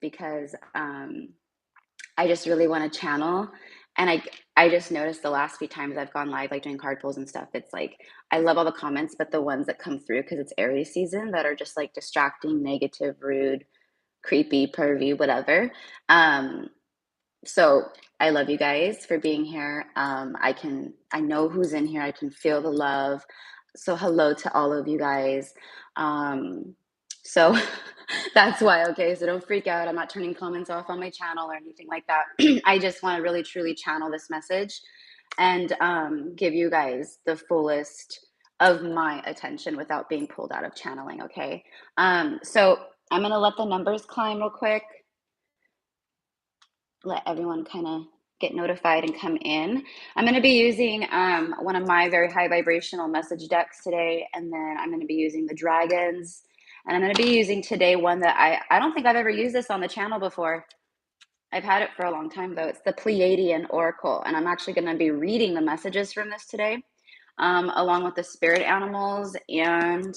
because I just really want to channel. And I just noticed the last few times I've gone live, like doing card pulls and stuff, it's like I love all the comments, but the ones that come through because it's Aries season that are just like distracting, negative, rude, creepy, pervy, whatever. So I love you guys for being here. I know who's in here. I can feel the love. So hello to all of you guys. So that's why, okay, so don't freak out. I'm not turning comments off on my channel or anything like that. I just want to really truly channel this message and give you guys the fullest of my attention without being pulled out of channeling, okay? So I'm going to let the numbers climb real quick. Let everyone kind of get notified and come in. I'm going to be using one of my very high vibrational message decks today, and then I'm going to be using the dragons, and I'm going to be using today one that I don't think I've ever used this on the channel before. I've had it for a long time though. It's the Pleiadian Oracle, and I'm actually going to be reading the messages from this today, along with the spirit animals and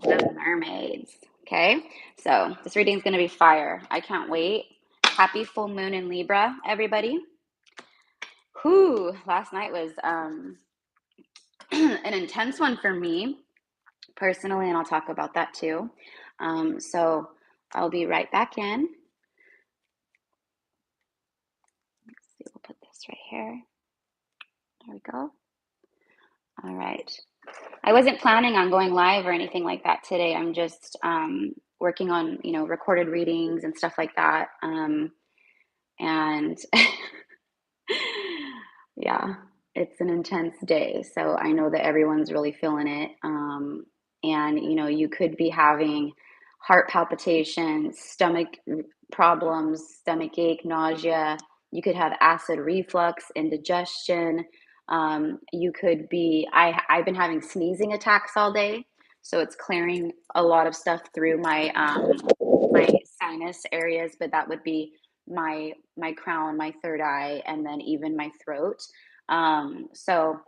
the mermaids. Okay, so this reading is going to be fire. I can't wait. Happy full moon in Libra, everybody. Whew, last night was an intense one for me personally, and I'll talk about that too. So I'll be right back in. Let's see, we'll put this right here. There we go. All right. I wasn't planning on going live or anything like that today. I'm just working on, recorded readings and stuff like that. And yeah, it's an intense day. So I know that everyone's really feeling it. And, you could be having heart palpitations, stomach problems, stomach ache, nausea. You could have acid reflux, indigestion. You could be, I've been having sneezing attacks all day. So it's clearing a lot of stuff through my sinus areas, but that would be my crown, my third eye, and then even my throat. So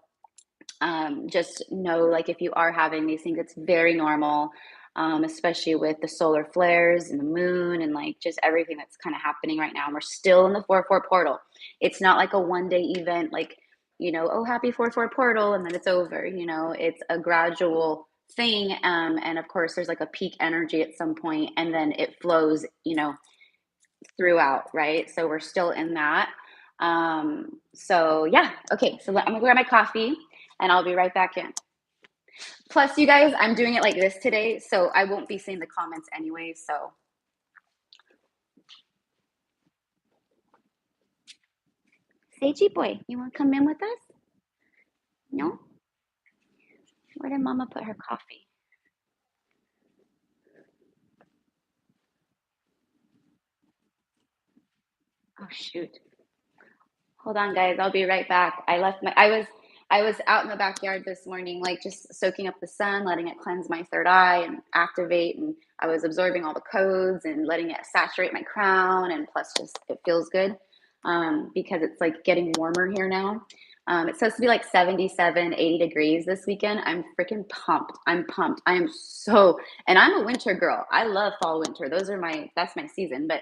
just know, like, if you are having these things, it's very normal, especially with the solar flares and the moon and like just everything that's kind of happening right now. And we're still in the 4-4 portal. It's not like a one-day event, like, oh, happy 4-4 portal, and then it's over. It's a gradual thing. And of course, there's like a peak energy at some point, and then it flows, throughout, right? So we're still in that. So yeah, okay, so I'm gonna grab my coffee and I'll be right back in. Plus, you guys, I'm doing it like this today, so I won't be seeing the comments anyway, so. Seiji boy, you wanna come in with us? No? Where did Mama put her coffee? Oh shoot. Hold on, guys, I'll be right back. I was out in the backyard this morning, like just soaking up the sun, letting it cleanse my third eye and activate. And I was absorbing all the codes and letting it saturate my crown. And plus, just it feels good because it's like getting warmer here now. It's supposed to be like 77, 80 degrees this weekend. I'm freaking pumped. I'm pumped. And I'm a winter girl. I love fall, winter. That's my season. But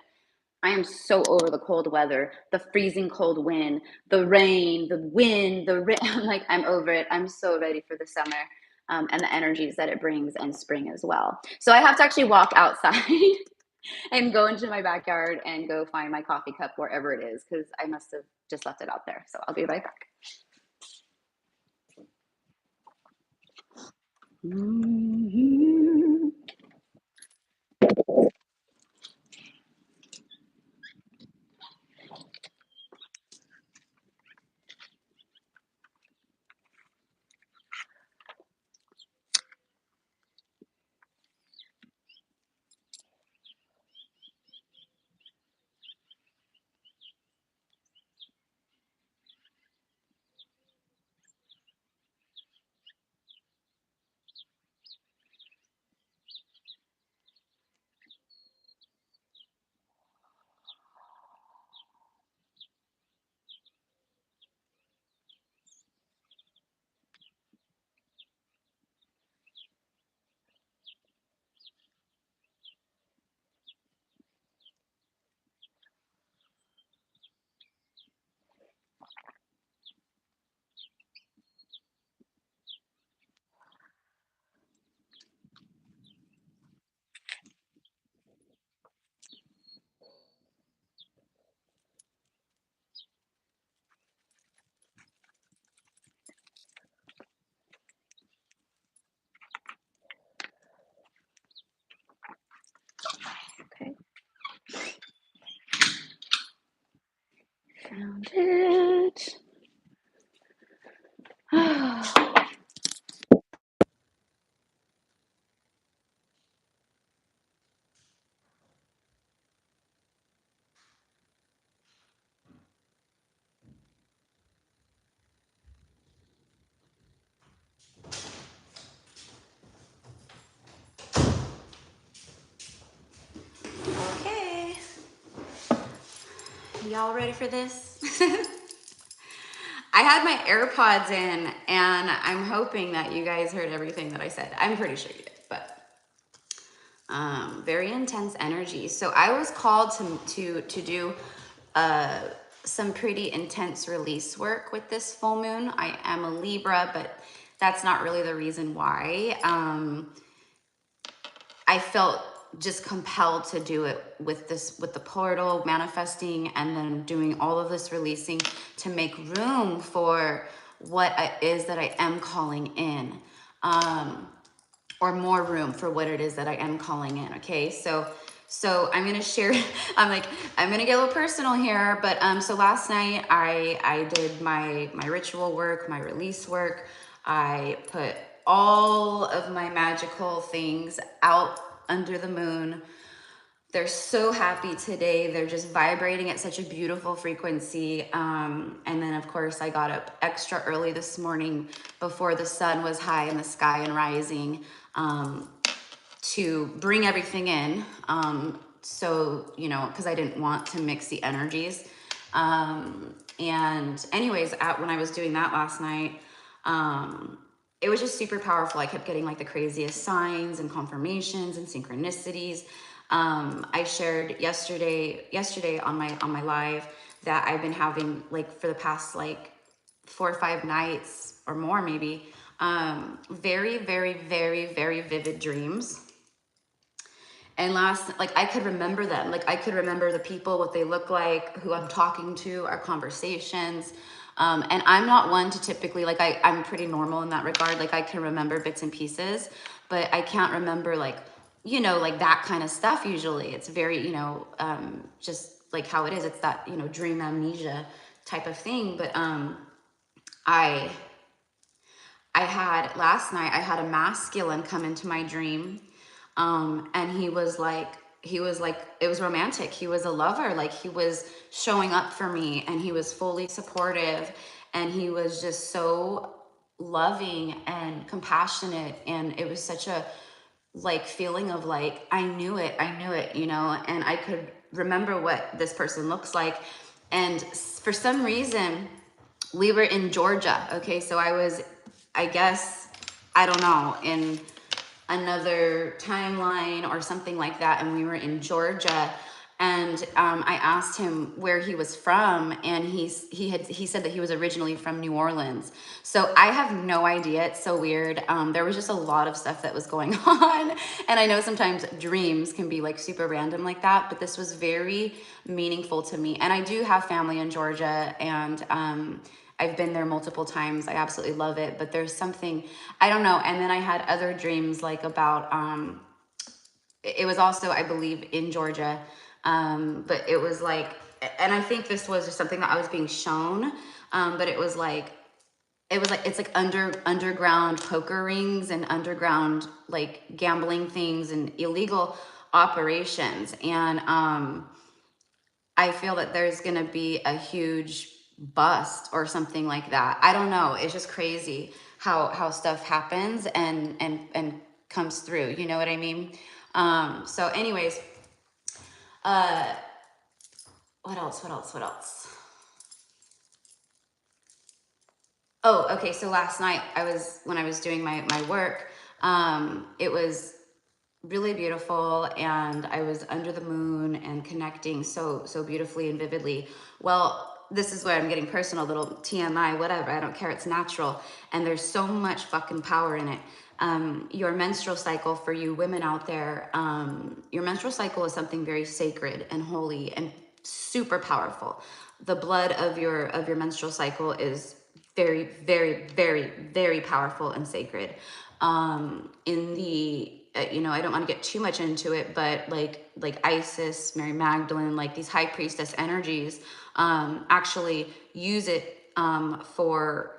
I am so over the cold weather, the freezing cold wind, the rain, the wind, I'm over it. I'm so ready for the summer and the energies that it brings, and spring as well. So I have to actually walk outside and go into my backyard and go find my coffee cup wherever it is, because I must have just left it out there. So I'll be right back. Mm-hmm. Y'all ready for this? I had my AirPods in, and I'm hoping that you guys heard everything that I said. I'm pretty sure you did, but very intense energy. So I was called to do some pretty intense release work with this full moon. I am a Libra, but that's not really the reason why. I felt just compelled to do it with the portal manifesting, and then doing all of this releasing to make room for what it is that I am calling in, or more room for what it is that I am calling in. Okay, so I'm gonna share. I'm gonna get a little personal here, but so last night I did my ritual work, my release work. I put all of my magical things out under the moon. They're so happy today. They're just vibrating at such a beautiful frequency. And then, of course, I got up extra early this morning before the sun was high in the sky and rising, to bring everything in. So, you know, because I didn't want to mix the energies. And anyways, when I was doing that last night, it was just super powerful. I kept getting like the craziest signs and confirmations and synchronicities. I shared yesterday on my live that I've been having, like, for the past like 4 or 5 nights or more maybe, very, very, very, very vivid dreams. And like, I could remember them. Like, I could remember the people, what they look like, who I'm talking to, our conversations. And I'm not one to typically, like, I'm pretty normal in that regard. Like, I can remember bits and pieces, but I can't remember, like, you know, like that kind of stuff usually. It's very, you know, just like how it is. It's that, you know, dream amnesia type of thing. But I had last night, I had a masculine come into my dream. And he was like, it was romantic. He was a lover. Like, he was showing up for me, and he was fully supportive, and he was just so loving and compassionate. And it was such a, like, feeling of like, I knew it, you know, and I could remember what this person looks like. And for some reason, we were in Georgia. Okay. So I was, I guess, I don't know, in another timeline or something like that, and we were in Georgia. And I asked him where he was from, and he said that he was originally from New Orleans. So I have no idea. It's so weird. There was just a lot of stuff that was going on, and I know sometimes dreams can be like super random like that, but this was very meaningful to me. And I do have family in Georgia, and I've been there multiple times. I absolutely love it, but there's something, I don't know. And then I had other dreams, like, about, it was also, I believe, in Georgia. But it was like, and I think this was just something that I was being shown. But it was like, it's like underground poker rings and underground, like, gambling things and illegal operations. And I feel that there's going to be a huge bust or something like that. I don't know. It's just crazy how stuff happens and comes through. You know what I mean? So anyways, what else? Oh, okay. So last night when I was doing my work, it was really beautiful, and I was under the moon and connecting so beautifully and vividly. Well, this is where I'm getting personal, little TMI, whatever. I don't care. It's natural, and there's so much fucking power in it. Your menstrual cycle, for you women out there, your menstrual cycle is something very sacred and holy and super powerful. The blood of your menstrual cycle is very, very, very, very powerful and sacred. In the you know, I don't want to get too much into it, but like Isis, Mary Magdalene, like these high priestess energies, actually use it for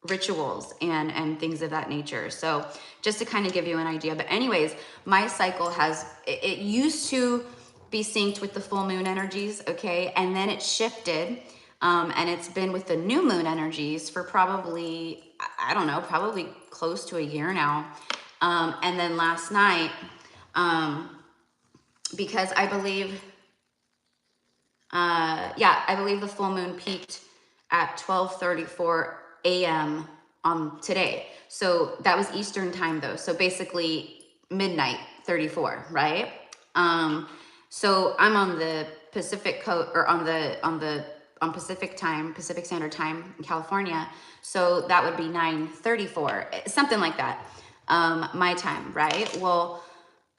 rituals and things of that nature. So just to kind of give you an idea. But anyways, my cycle it used to be synced with the full moon energies, okay? And then it shifted, and it's been with the new moon energies for probably, I don't know, probably close to a year now. And then last night, because I believe, Yeah, I believe the full moon peaked at 12:34 a.m. Today. So that was Eastern time though. So basically midnight 34, right? Um, so I'm on the Pacific coast, or on Pacific time, Pacific Standard Time in California. So that would be 9:34, something like that. My time, right? Well,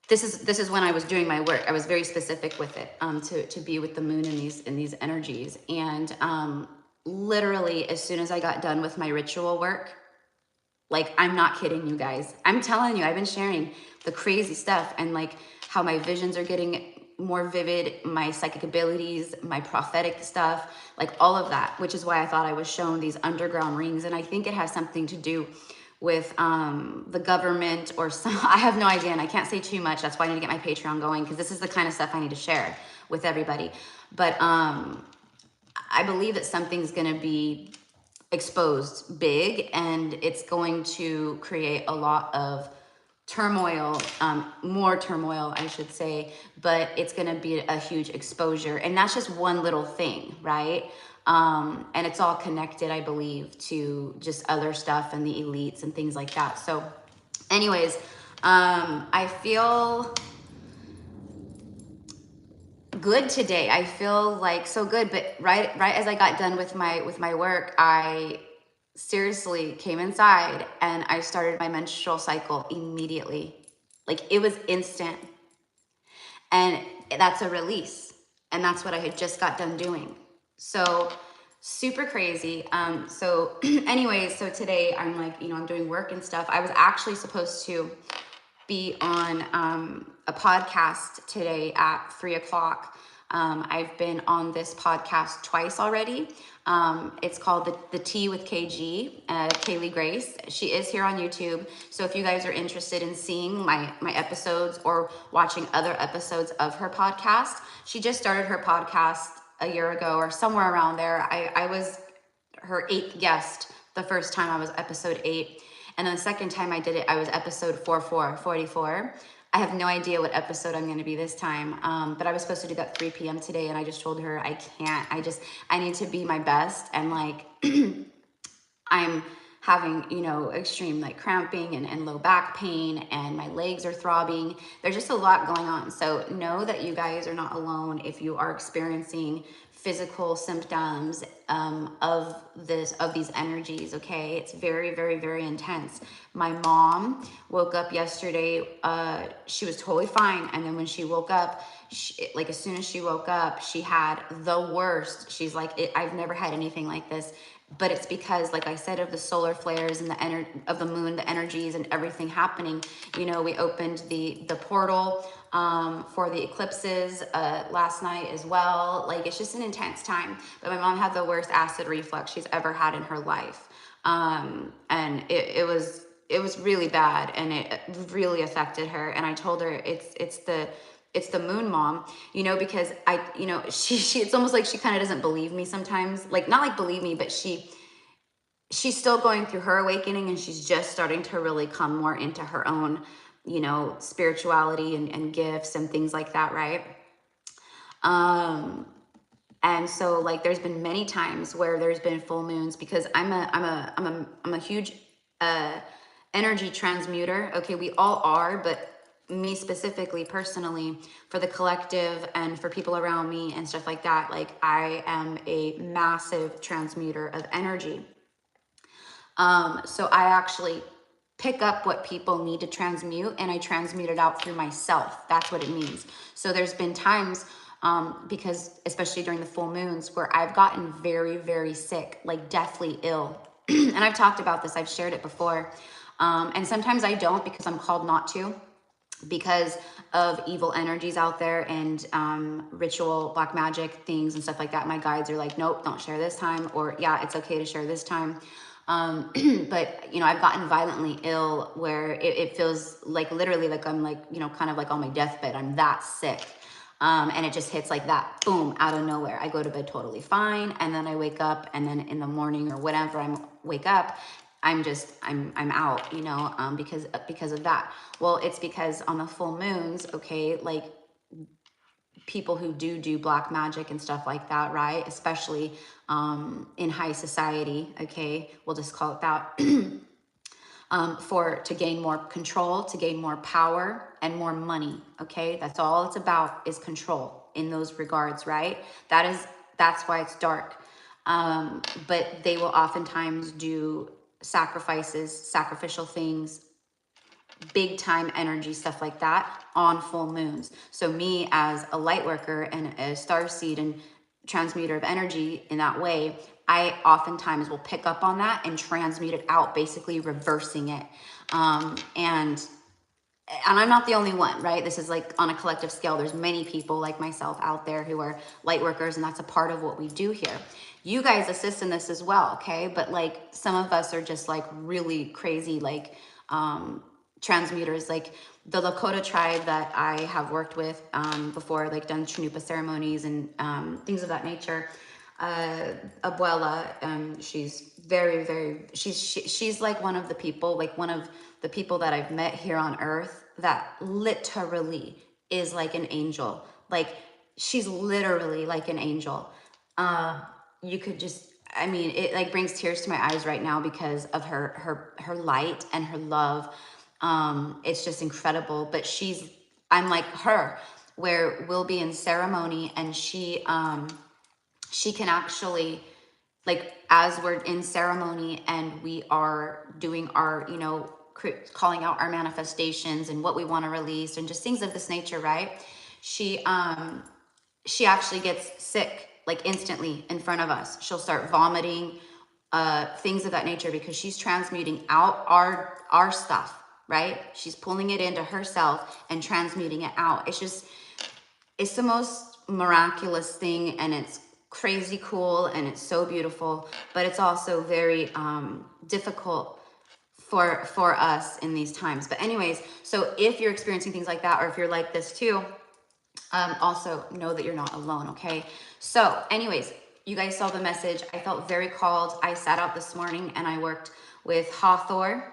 this is when I was doing my work. I was very specific with it, to be with the moon in these energies. And literally, as soon as I got done with my ritual work, like, I'm not kidding you guys. I'm telling you, I've been sharing the crazy stuff, and like how my visions are getting more vivid, my psychic abilities, my prophetic stuff, like all of that, which is why I thought I was shown these underground rings. And I think it has something to do with the government or some, I have no idea, and I can't say too much. That's why I need to get my Patreon going, because this is the kind of stuff I need to share with everybody. But I believe that something's going to be exposed big, and it's going to create a lot of turmoil, more turmoil, I should say, but it's going to be a huge exposure. And that's just one little thing, right? And it's all connected, I believe, to just other stuff and the elites and things like that. So anyways, I feel good today. I feel like so good, but right as I got done with my work, I seriously came inside and I started my menstrual cycle immediately. Like, it was instant. And that's a release. And that's what I had just got done doing. So super crazy. So anyways, so today I'm like, I'm doing work and stuff. I was actually supposed to be on a podcast today at 3:00. I've been on this podcast twice already. It's called the Tea with KG, Kaylee Grace. She is here on YouTube. So if you guys are interested in seeing my episodes or watching other episodes of her podcast, she just started her podcast a year ago or somewhere around there. I was her 8th guest the first time. I was episode 8. And then the second time I did it, I was episode 44. I have no idea what episode I'm going to be this time. But I was supposed to do that 3 p.m. today. And I just told her I can't. I need to be my best. And like, I'm having, extreme like cramping and low back pain, and my legs are throbbing. There's just a lot going on. So know that you guys are not alone if you are experiencing physical symptoms of these energies. Okay, it's very, very, very intense. My mom woke up yesterday. She was totally fine, and then when she woke up, like as soon as she woke up, she had the worst. She's like, I've never had anything like this. But it's because, like I said, of the solar flares and the of the moon, the energies and everything happening. We opened the portal for the eclipses last night as well. Like, it's just an intense time. But my mom had the worst acid reflux she's ever had in her life, and it was really bad, and it really affected her. And I told her it's the moon, mom, because she it's almost like she kind of doesn't believe me sometimes. Like, not like believe me, but she's still going through her awakening, and she's just starting to really come more into her own, spirituality and gifts and things like that, right? And so, like, there's been many times where there's been full moons, because I'm a huge energy transmuter. Okay, we all are, but me specifically, personally, for the collective and for people around me and stuff like that, like, I am a massive transmuter of energy. So I actually pick up what people need to transmute, and I transmute it out through myself. That's what it means. So there's been times, because especially during the full moons, where I've gotten very, very sick, like deathly ill. And I've talked about this, I've shared it before. And sometimes I don't, because I'm called not to, because of evil energies out there and ritual black magic things and stuff like that. My guides are like, nope, don't share this time, or yeah, it's okay to share this time. But I've gotten violently ill where it feels like literally like I'm like, kind of like on my deathbed. I'm that sick. And it just hits like that, boom, out of nowhere. I go to bed totally fine, and then I wake up, and then in the morning or whenever I wake up, I'm out, because of that. Well, it's because on the full moons, okay, like, people who do black magic and stuff like that, right? Especially in high society, okay? We'll just call it that. To gain more control, to gain more power and more money, okay? That's all it's about, is control in those regards, right? That's why it's dark. But they will oftentimes do sacrifices, sacrificial things, big time energy, stuff like that on full moons. So me as a light worker and a starseed and transmuter of energy in that way, I oftentimes will pick up on that and transmute it out, basically reversing it. And I'm not the only one, right? This is like on a collective scale. There's many people like myself out there who are light workers, and that's a part of what we do here. You guys assist in this as well, okay? But like some of us are just like really crazy, like transmuters, like the Lakota tribe that I have worked with before, like done Chanupa ceremonies and things of that nature. Abuela, she's she's like one of the people, like one of the people that I've met here on earth that literally is like an angel. Like she's literally like an angel. You could just, I mean, it like brings tears to my eyes right now because of her light and her love. It's just incredible. But I'm like her, where we'll be in ceremony and she can actually, like, as we're in ceremony and we are doing our, you know, calling out our manifestations and what we want to release and just things of this nature, right? She actually gets sick, like instantly in front of us. She'll start vomiting, things of that nature, because she's transmuting out our stuff, right? She's pulling it into herself and transmuting it out. It's the most miraculous thing, and it's crazy cool, and it's so beautiful, but it's also very difficult for us in these times. But anyways, so if you're experiencing things like that, or if you're like this too, also know that you're not alone, okay? So anyways, you guys saw the message. I felt very called. I sat out this morning and I worked with Hathor.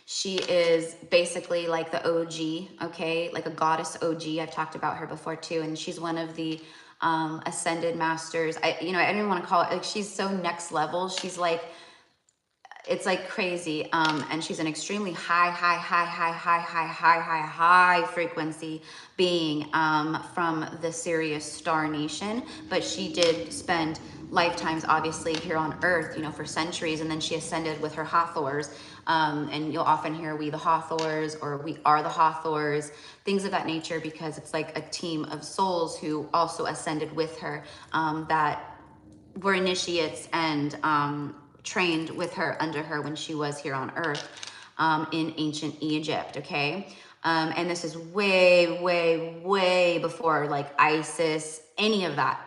She is basically like the OG, okay? Like a goddess OG. I've talked about her before too. And she's one of the ascended masters. I don't even want to call it, like, she's so next level. She's like, it's like crazy. And she's an extremely high frequency being from the Sirius star nation. But she did spend lifetimes, obviously, here on Earth, you know, for centuries. And then she ascended with her Hathors. And you'll often hear we the Hathors, or we are the Hathors, things of that nature, because it's like a team of souls who also ascended with her, that were initiates and trained with her, under her, when she was here on Earth in ancient Egypt, okay? And this is way before like Isis, any of that,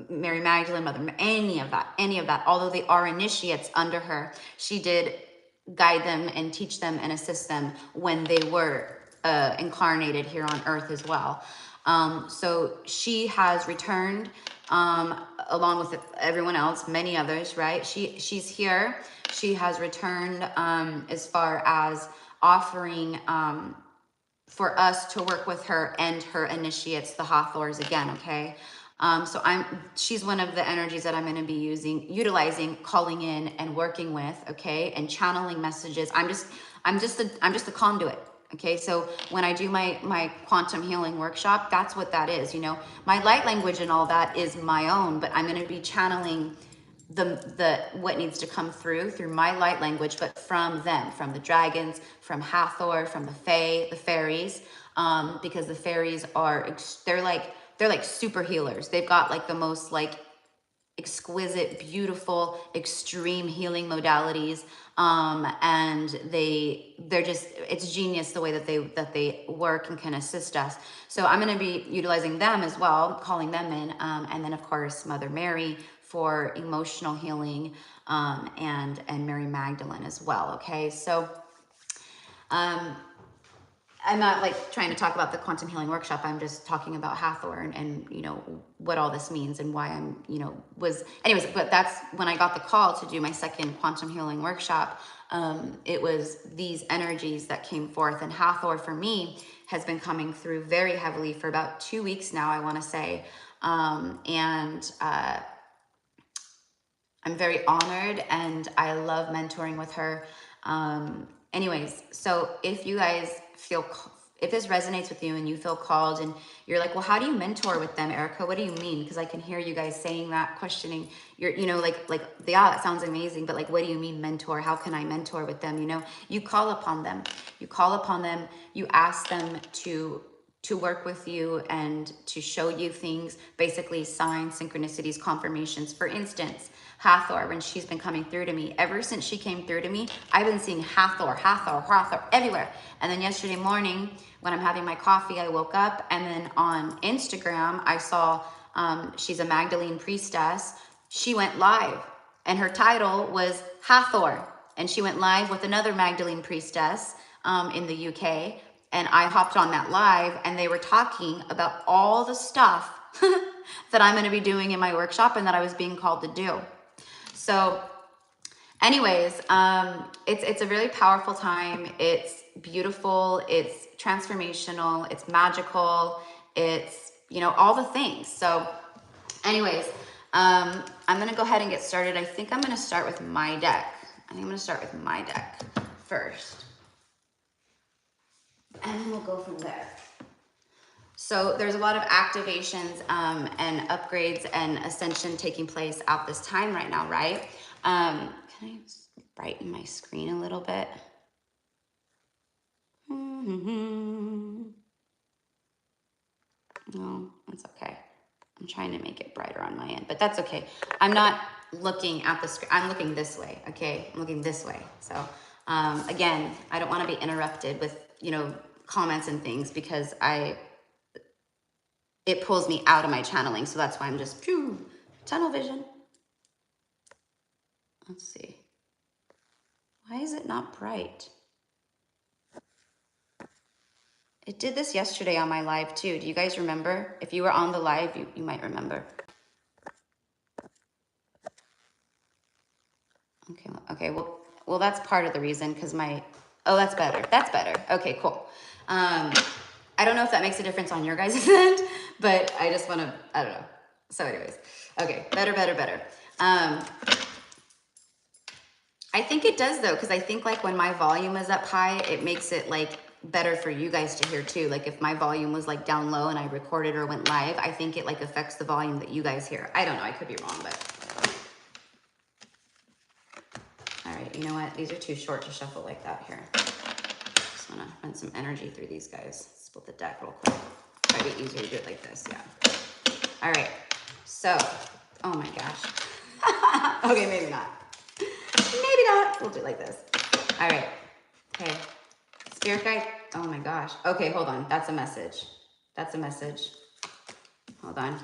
Mary Magdalene, Mother, any of that. Although they are initiates under her, she did guide them and teach them and assist them when they were incarnated here on Earth as well. So she has returned, along with everyone else, many others, right? She's here. She has returned as far as offering for us to work with her and her initiates, the Hathors, again, okay? So she's one of the energies that I'm going to be utilizing, calling in and working with, okay? And channeling messages. I'm just a conduit. Okay, so when I do my quantum healing workshop, that's what that is. You know, my light language and all that is my own, but I'm going to be channeling the what needs to come through my light language, but from them, from the dragons, from Hathor, from the Fae, the fairies, because the fairies they're like super healers. They've got like the most like exquisite, beautiful, extreme healing modalities, and they're just, it's genius the way that they work and can assist us. So I'm going to be utilizing them as well, calling them in, and then of course Mother Mary for emotional healing, and Mary Magdalene as well. Okay, so I'm not like trying to talk about the quantum healing workshop. I'm just talking about Hathor and you know, what all this means and why I'm, you know, was anyways, but that's when I got the call to do my second quantum healing workshop. It was these energies that came forth, and Hathor for me has been coming through very heavily for about 2 weeks now, I want to say. I'm very honored and I love mentoring with her. Anyways, so if you guys feel, if this resonates with you and you feel called and you're like, well, how do you mentor with them, Erica? What do you mean? Because I can hear you guys saying that, questioning, you're, you know, like, yeah, that sounds amazing, but like, what do you mean mentor? How can I mentor with them? You know, you call upon them, you ask them to work with you and to show you things, basically signs, synchronicities, confirmations. For instance, Hathor, when she's been coming through to me, ever since she came through to me, I've been seeing Hathor everywhere. And then yesterday morning, when I'm having my coffee, I woke up and then on Instagram, I saw she's a Magdalene priestess. She went live and her title was Hathor. And she went live with another Magdalene priestess in the UK. And I hopped on that live and they were talking about all the stuff that I'm going to be doing in my workshop and that I was being called to do. So anyways, it's a really powerful time. It's beautiful. It's transformational. It's magical. It's, you know, all the things. So anyways, I'm going to go ahead and get started. I think I'm going to start with my deck. First. And then we'll go from there. So there's a lot of activations and upgrades and ascension taking place at this time right now, right? Can I brighten my screen a little bit? No, that's okay. I'm trying to make it brighter on my end, but that's okay. I'm not looking at the screen. I'm looking this way, okay? I'm looking this way. So again, I don't want to be interrupted with, you know, comments and things because it pulls me out of my channeling. So that's why I'm just tunnel vision. Let's see. Why is it not bright? It did this yesterday on my live too. Do you guys remember? If you were on the live, you might remember. Okay, well that's part of the reason because oh, that's better. Okay, cool. I don't know if that makes a difference on your guys' end, but I just want to, I don't know. So anyways, okay, better. I think it does though, because I think like when my volume is up high, it makes it like better for you guys to hear too. Like if my volume was like down low and I recorded or went live, I think it like affects the volume that you guys hear. I don't know, I could be wrong, but. All right, you know what? These are too short to shuffle like that here. Just wanna run some energy through these guys. Split the deck real quick. Might be easier to do it like this, yeah. All right, so, oh my gosh. Okay, maybe not. Maybe not, we'll do it like this. All right, okay. Spirit guide, oh my gosh. Okay, hold on, that's a message. Hold on.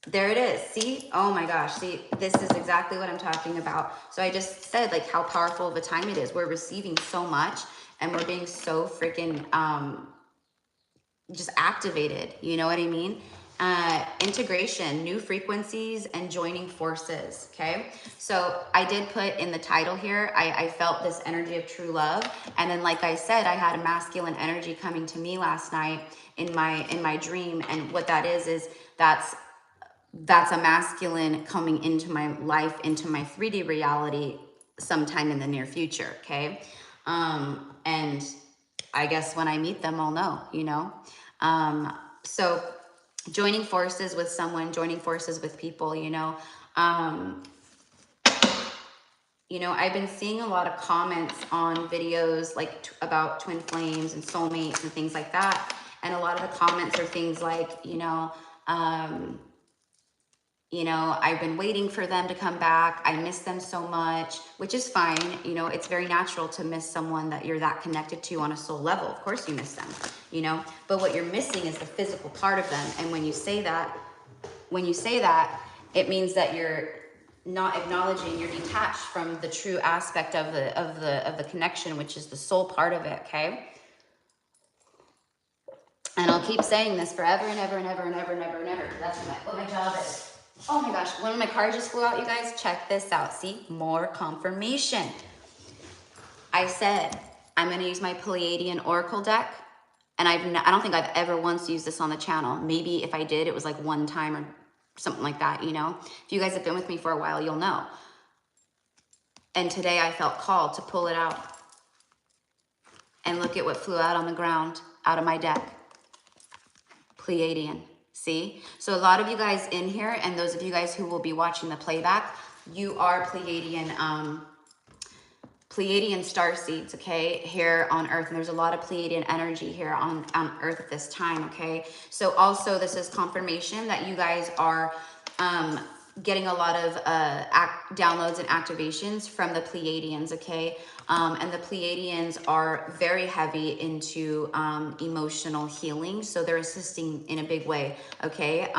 There it is, see? Oh my gosh, see, this is exactly what I'm talking about. So I just said like how powerful of a time it is. We're receiving so much and we're being so freaking just activated, you know what I mean? Integration, new frequencies, and joining forces, okay? So I did put in the title here, I felt this energy of true love. And then like I said, I had a masculine energy coming to me last night in my dream. And what that is that's a masculine coming into my life, into my 3D reality sometime in the near future, okay? And I guess when I meet them, I'll know, you know? So joining forces with someone, joining forces with people, you know? You know, I've been seeing a lot of comments on videos like about twin flames and soulmates and things like that. And a lot of the comments are things like, I've been waiting for them to come back. I miss them so much, which is fine. You know, it's very natural to miss someone that you're that connected to on a soul level. Of course you miss them, you know, but what you're missing is the physical part of them. And when you say that, it means that you're not acknowledging, you're detached from the true aspect of the connection, which is the soul part of it. Okay. keep saying this forever and ever and ever and ever and ever and ever. That's what my job is. Oh my gosh, one of my cards just flew out, you guys. Check this out. See, more confirmation. I said I'm going to use my Pleiadian Oracle deck, and I don't think I've ever once used this on the channel. Maybe if I did, it was like one time or something like that, you know? If you guys have been with me for a while, you'll know. And today I felt called to pull it out. And look at what flew out on the ground, out of my deck. Pleiadian, see? So a lot of you guys in here, and those of you guys who will be watching the playback, you are Pleiadian star seeds, okay, here on Earth. And there's a lot of Pleiadian energy here on Earth at this time, okay? So also this is confirmation that you guys are getting a lot of downloads and activations from the Pleiadians, okay? And the Pleiadians are very heavy into emotional healing. So they're assisting in a big way, okay,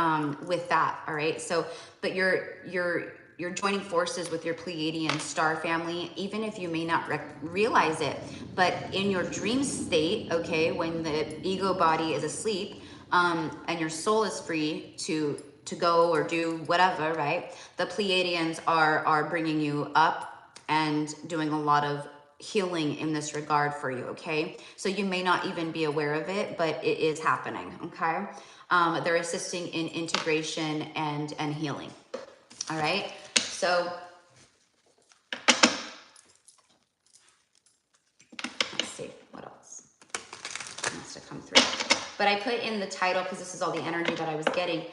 with that, all right? So, but you're joining forces with your Pleiadian star family, even if you may not realize it, but in your dream state, okay, when the ego body is asleep, and your soul is free to go or do whatever, right? The Pleiadians are bringing you up and doing a lot of healing in this regard for you, okay? So you may not even be aware of it, but it is happening, okay? They're assisting in integration and healing, all right? So let's see, what else wants to come through? But I put in the title because this is all the energy that I was getting.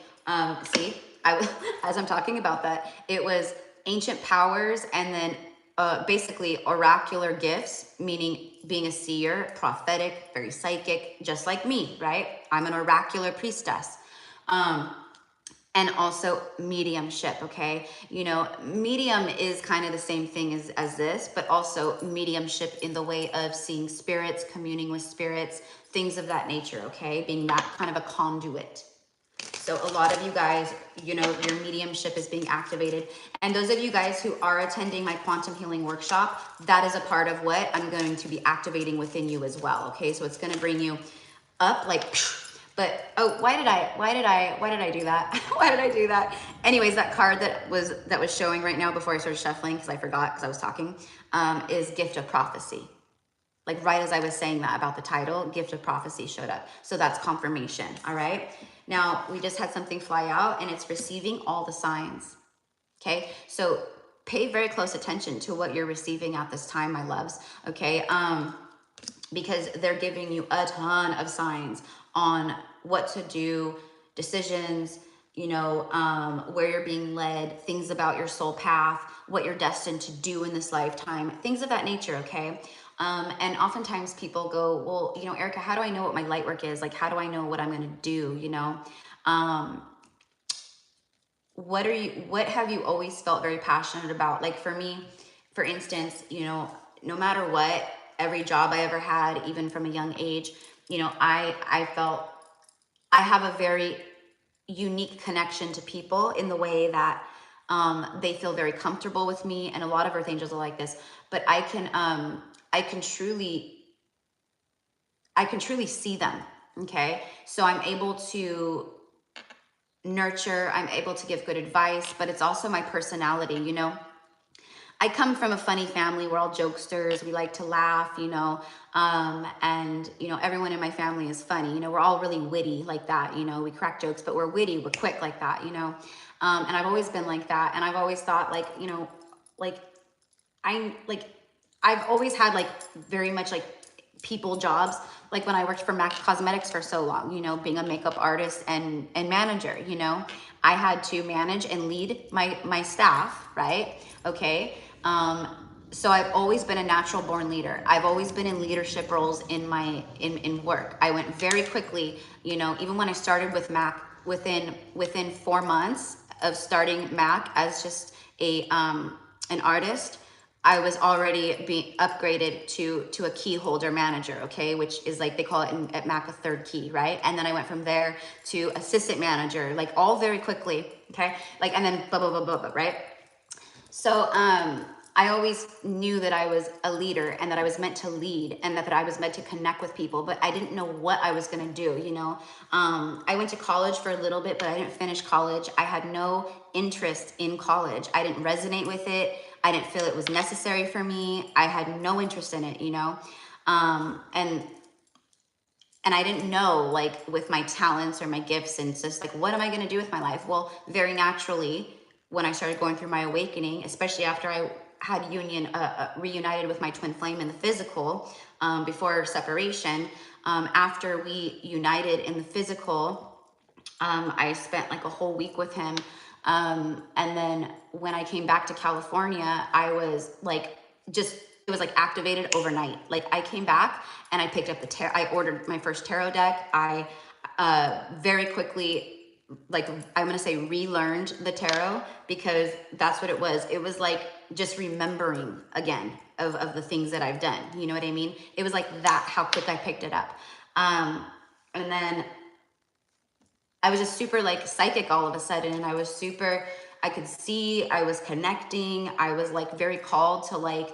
See, as I'm talking about that, it was ancient powers and then basically oracular gifts, meaning being a seer, prophetic, very psychic, just like me, right? I'm an oracular priestess. And also mediumship, okay? You know, medium is kind of the same thing as this, but also mediumship in the way of seeing spirits, communing with spirits, things of that nature, okay? Being that kind of a conduit. So a lot of you guys, you know, your mediumship is being activated. And those of you guys who are attending my quantum healing workshop, that is a part of what I'm going to be activating within you as well, okay? So it's going to bring you up like... But, oh, why did I do that? Why did I do that? Anyways, that card that was showing right now before I started shuffling, because I forgot because I was talking, is Gift of Prophecy. Like right as I was saying that about the title, Gift of Prophecy showed up. So that's confirmation, all right? Now, we just had something fly out and it's receiving all the signs, okay? So pay very close attention to what you're receiving at this time, my loves, okay? Because they're giving you a ton of signs on what to do, decisions, you know, where you're being led, things about your soul path, what you're destined to do in this lifetime, things of that nature, okay? And oftentimes people go, well, you know, Erica, how do I know what my light work is? Like, how do I know what I'm going to do, you know? What have you always felt very passionate about? Like for me, for instance, you know, no matter what, every job I ever had, even from a young age, you know, I felt I have a very unique connection to people in the way that they feel very comfortable with me. And a lot of earth angels are like this, but I can truly see them. Okay. So I'm able to nurture, I'm able to give good advice, but it's also my personality, you know. I come from a funny family. We're all jokesters. We like to laugh, you know, and, you know, everyone in my family is funny. You know, we're all really witty like that. You know, we crack jokes, but we're witty. We're quick like that, you know. And I've always been like that. And I've always thought like, you know, like I've always had like very much like people jobs. Like when I worked for MAC Cosmetics for so long, you know, being a makeup artist and manager, you know, I had to manage and lead my staff, right? Okay. So I've always been a natural born leader. I've always been in leadership roles in work. I went very quickly, you know, even when I started with MAC, within 4 months of starting MAC as just an artist, I was already being upgraded to a key holder manager, okay, which is like, they call it at MAC a third key, right? And then I went from there to assistant manager, like all very quickly, okay? Like, and then blah, blah, blah, blah, blah, right? So, I always knew that I was a leader and that I was meant to lead and that I was meant to connect with people, but I didn't know what I was going to do, you know. I went to college for a little bit, but I didn't finish college. I had no interest in college. I didn't resonate with it. I didn't feel it was necessary for me. I had no interest in it, you know. And I didn't know, like, with my talents or my gifts, and it's just like, what am I going to do with my life? Well, very naturally, when I started going through my awakening, especially after I had reunited with my twin flame in the physical, before separation, after we united in the physical, I spent like a whole week with him. And then when I came back to California, I was like, just, it was like activated overnight. Like I came back and I picked up the tarot. I ordered my first tarot deck. I very quickly, like, I'm going to say relearned the tarot, because that's what it was. It was like just remembering again of the things that I've done. You know what I mean? It was like that, how quick I picked it up. And then I was just super like psychic all of a sudden. And I was super, I could see, I was connecting. I was like very called to, like,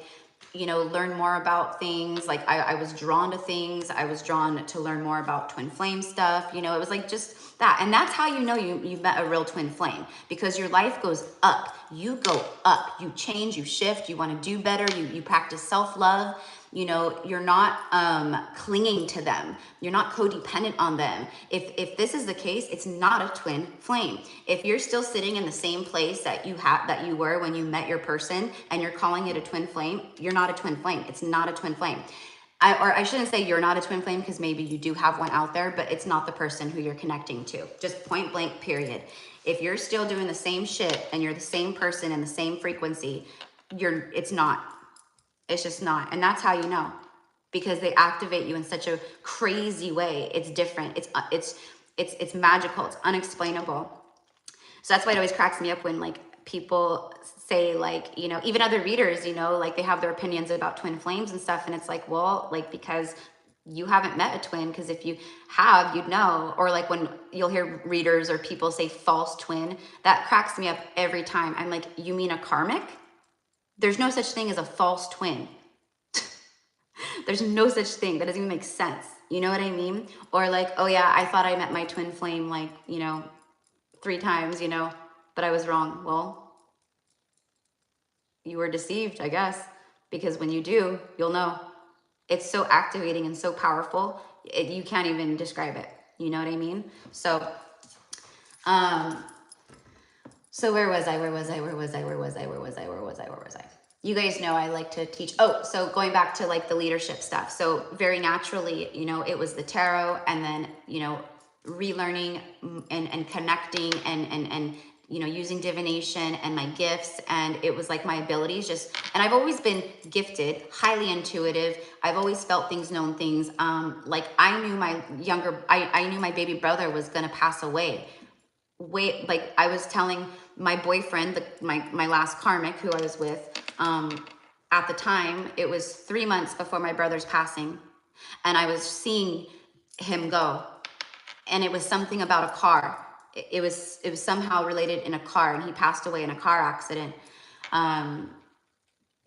you know, learn more about things. Like I was drawn to things. I was drawn to learn more about twin flame stuff. You know, it was like just that. And that's how you know you've met a real twin flame, because your life goes up. You go up, you change, you shift, you want to do better. You practice self-love. You know, you're not clinging to them. You're not codependent on them. If this is the case, it's not a twin flame. If you're still sitting in the same place that you were when you met your person, and you're calling it a twin flame, you're not a twin flame. It's not a twin flame. Or I shouldn't say you're not a twin flame, because maybe you do have one out there, but it's not the person who you're connecting to. Just point blank, period. If you're still doing the same shit and you're the same person and the same frequency, it's not. It's just not. And that's how you know, because they activate you in such a crazy way. It's different. It's magical. It's unexplainable. So that's why it always cracks me up when, like, people say, like, you know, even other readers, you know, like they have their opinions about twin flames and stuff. And it's like, well, like, because you haven't met a twin, because if you have, you'd know. Or like when you'll hear readers or people say false twin, that cracks me up every time. I'm like, you mean a karmic? There's no such thing as a false twin. There's no such thing. That doesn't even make sense. You know what I mean? Or like, oh yeah, I thought I met my twin flame, like, you know, 3 times, you know, but I was wrong. Well, you were deceived, I guess, because when you do, you'll know. It's so activating and so powerful. You can't even describe it. You know what I mean? So, um, so where was I? You guys know I like to teach. Oh, so going back to like the leadership stuff. So very naturally, you know, it was the tarot, and then, you know, relearning and connecting and you know, using divination and my gifts. And it was like my abilities just, and I've always been gifted, highly intuitive. I've always felt things, known things. Like I knew my baby brother was going to pass away. Like I was telling my boyfriend, my last karmic who I was with, at the time, it was 3 months before my brother's passing, and I was seeing him go, and it was something about a car. It was somehow related in a car, and he passed away in a car accident. And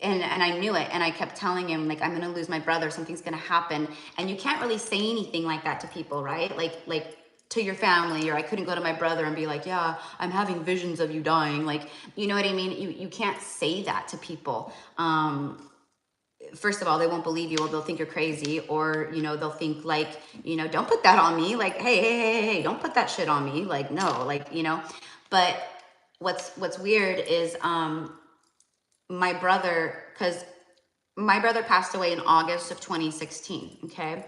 I knew it, and I kept telling him, like, I'm gonna lose my brother, something's gonna happen. And you can't really say anything like that to people, right? Like to your family, or I couldn't go to my brother and be like, yeah, I'm having visions of you dying. Like, you know what I mean? You can't say that to people. First of all, they won't believe you, or they'll think you're crazy, or, you know, they'll think like, you know, don't put that on me. Like, hey, don't put that shit on me. Like, no, like, you know. But what's weird is, my brother, because my brother passed away in August of 2016, okay?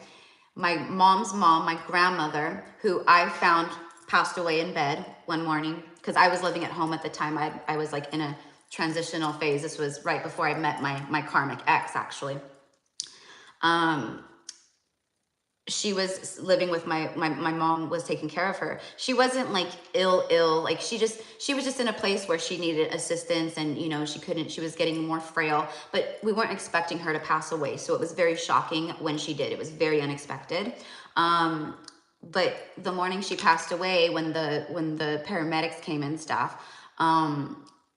My mom's mom, my grandmother, who I found passed away in bed one morning, because I was living at home at the time. I was like in a transitional phase. This was right before I met my karmic ex, actually. She was living with my mom was taking care of her. She wasn't like ill. Like she was just in a place where she needed assistance, and, you know, she was getting more frail, but we weren't expecting her to pass away. So it was very shocking when she did. It was very unexpected. But the morning she passed away, when the paramedics came and stuff,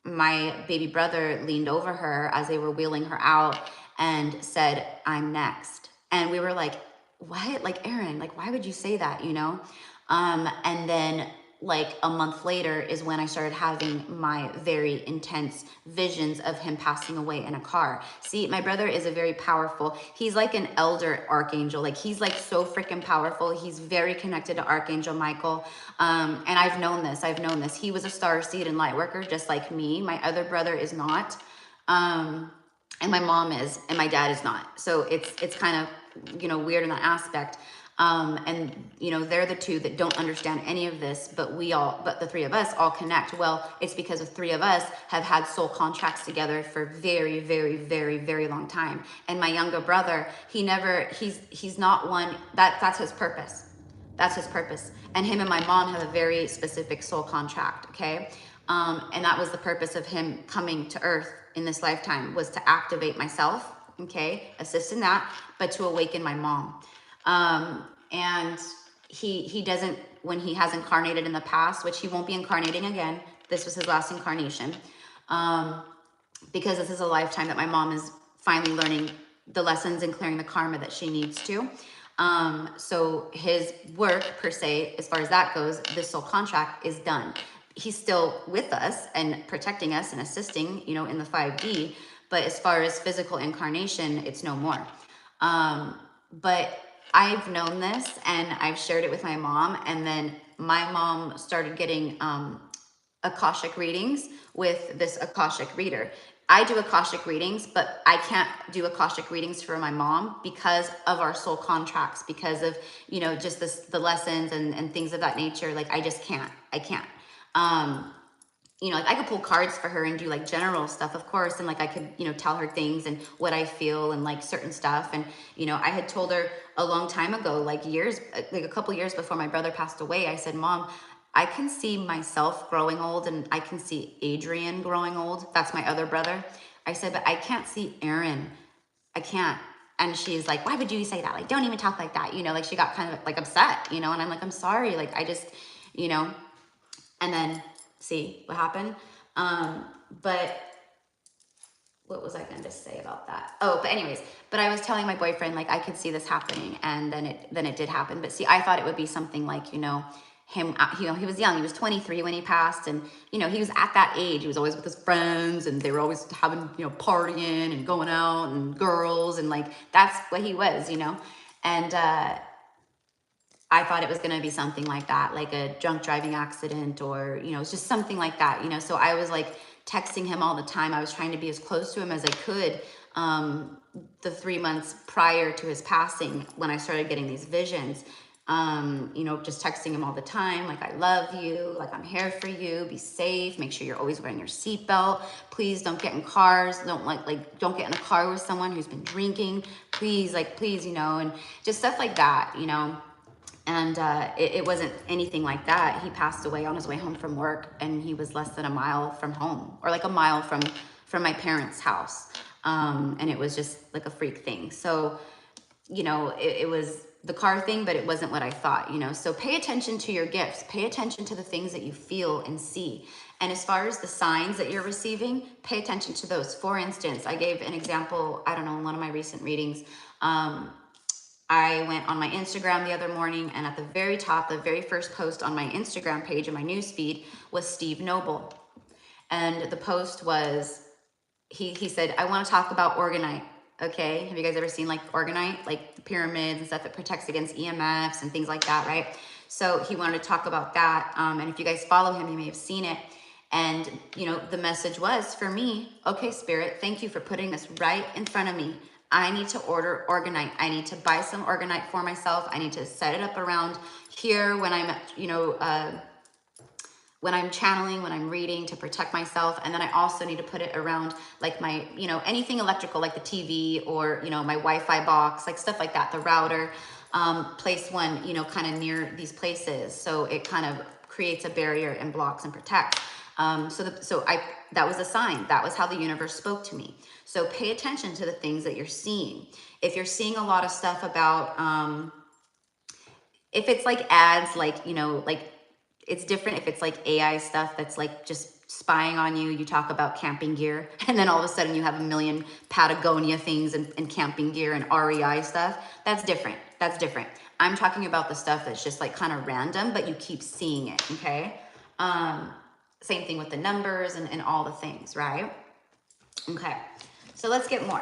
my baby brother leaned over her as they were wheeling her out and said, "I'm next." And we were like, "What? Like, Aaron, like, why would you say that, you know?" And then like a month later is when I started having my very intense visions of him passing away in a car. See, my brother is a very powerful, he's like an elder archangel. Like, he's like so freaking powerful. He's very connected to Archangel Michael. And I've known this. He was a star seed and light worker, just like me. My other brother is not. And my mom is, and my dad is not. So it's kind of, weird in that aspect. And they're the two that don't understand any of this, but the three of us all connect. Well, it's because the three of us have had soul contracts together for very, very, very, very long time. And my younger brother, he's not one that's his purpose. That's his purpose. And him and my mom have a very specific soul contract, okay? And that was the purpose of him coming to Earth in this lifetime, was to activate myself, okay? Assist in that, but to awaken my mom. And he doesn't, when he has incarnated in the past, which he won't be incarnating again, this was his last incarnation, because this is a lifetime that my mom is finally learning the lessons and clearing the karma that she needs to. So his work per se, as far as that goes, this soul contract is done. He's still with us and protecting us and assisting, in the 5D, but as far as physical incarnation, it's no more. But I've known this and I've shared it with my mom, and then my mom started getting Akashic readings with this Akashic reader. I do Akashic readings, but I can't do Akashic readings for my mom because of our soul contracts, because of, just the lessons and things of that nature. Like, I just can't. I can't. Like, I could pull cards for her and do like general stuff, of course. And like, I could, tell her things and what I feel and like certain stuff. And, I had told her a long time ago, like a couple years before my brother passed away, I said, "Mom, I can see myself growing old and I can see Adrian growing old." That's my other brother. I said, "But I can't see Aaron. I can't." And she's like, "Why would you say that? Like, don't even talk like that." Like, she got kind of like upset, and I'm like, "I'm sorry. Like, I just, you know," and then see what happened. But what was I going to say about that? Oh, but anyways, but I was telling my boyfriend, like, I could see this happening, and then it did happen. But see, I thought it would be something like, him, he was young. He was 23 when he passed, and, he was at that age. He was always with his friends, and they were always having, partying and going out and girls, and like, that's what he was, and, I thought it was going to be something like that, like a drunk driving accident, or, it's just something like that, So I was like texting him all the time. I was trying to be as close to him as I could. The 3 months prior to his passing, when I started getting these visions, just texting him all the time. Like, "I love you. Like, I'm here for you. Be safe. Make sure you're always wearing your seatbelt. Please don't get in cars. Don't get in a car with someone who's been drinking. Please, and just stuff like that, And it wasn't anything like that. He passed away on his way home from work, and he was less than a mile from home, or like a mile from my parents' house. And it was just like a freak thing. So, it was the car thing, but it wasn't what I thought, So pay attention to your gifts. Pay attention to the things that you feel and see. And as far as the signs that you're receiving, pay attention to those. For instance, I gave an example, I don't know, in one of my recent readings. I went on my Instagram the other morning, and at the very top, the very first post on my Instagram page in my news feed was Steve Noble. And the post was, he said, "I want to talk about Organite." Okay, have you guys ever seen like Organite, like the pyramids and stuff that protects against EMFs and things like that, right? So he wanted to talk about that. And if you guys follow him, you may have seen it. And, the message was for me, "Okay, Spirit, thank you for putting this right in front of me. I need to order Organite. I need to buy some Organite for myself. I need to set it up around here when I'm, when I'm channeling, when I'm reading, to protect myself. And then I also need to put it around like my, anything electrical, like the TV, or, my Wi-Fi box, like stuff like that, the router, place one, kind of near these places. So it kind of creates a barrier and blocks and protects. That was a sign. That was how the universe spoke to me. So pay attention to the things that you're seeing. If you're seeing a lot of stuff about, if it's like ads, like, like It's different if it's like AI stuff that's like just spying on you. You talk about camping gear, and then all of a sudden you have a million Patagonia things and camping gear and REI stuff. That's different. That's different. I'm talking about the stuff that's just like kind of random, but you keep seeing it, okay? Same thing with the numbers and all the things, right? Okay, so let's get more.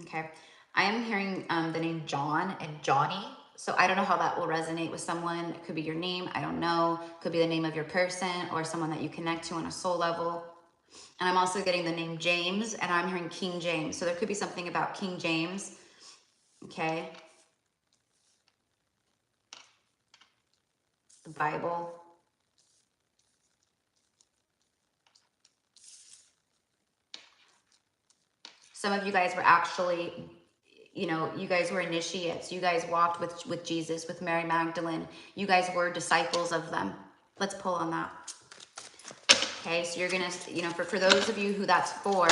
Okay, I am hearing the name John and Johnny. So I don't know how that will resonate with someone. It could be your name, I don't know. Could be the name of your person or someone that you connect to on a soul level. And I'm also getting the name James, and I'm hearing King James. So there could be something about King James, okay? The Bible. Some of you guys were actually, you know, you guys were initiates. You guys walked with Jesus, with Mary Magdalene. You guys were disciples of them. Let's pull on that. Okay, so you're going to, you know, for those of you who that's for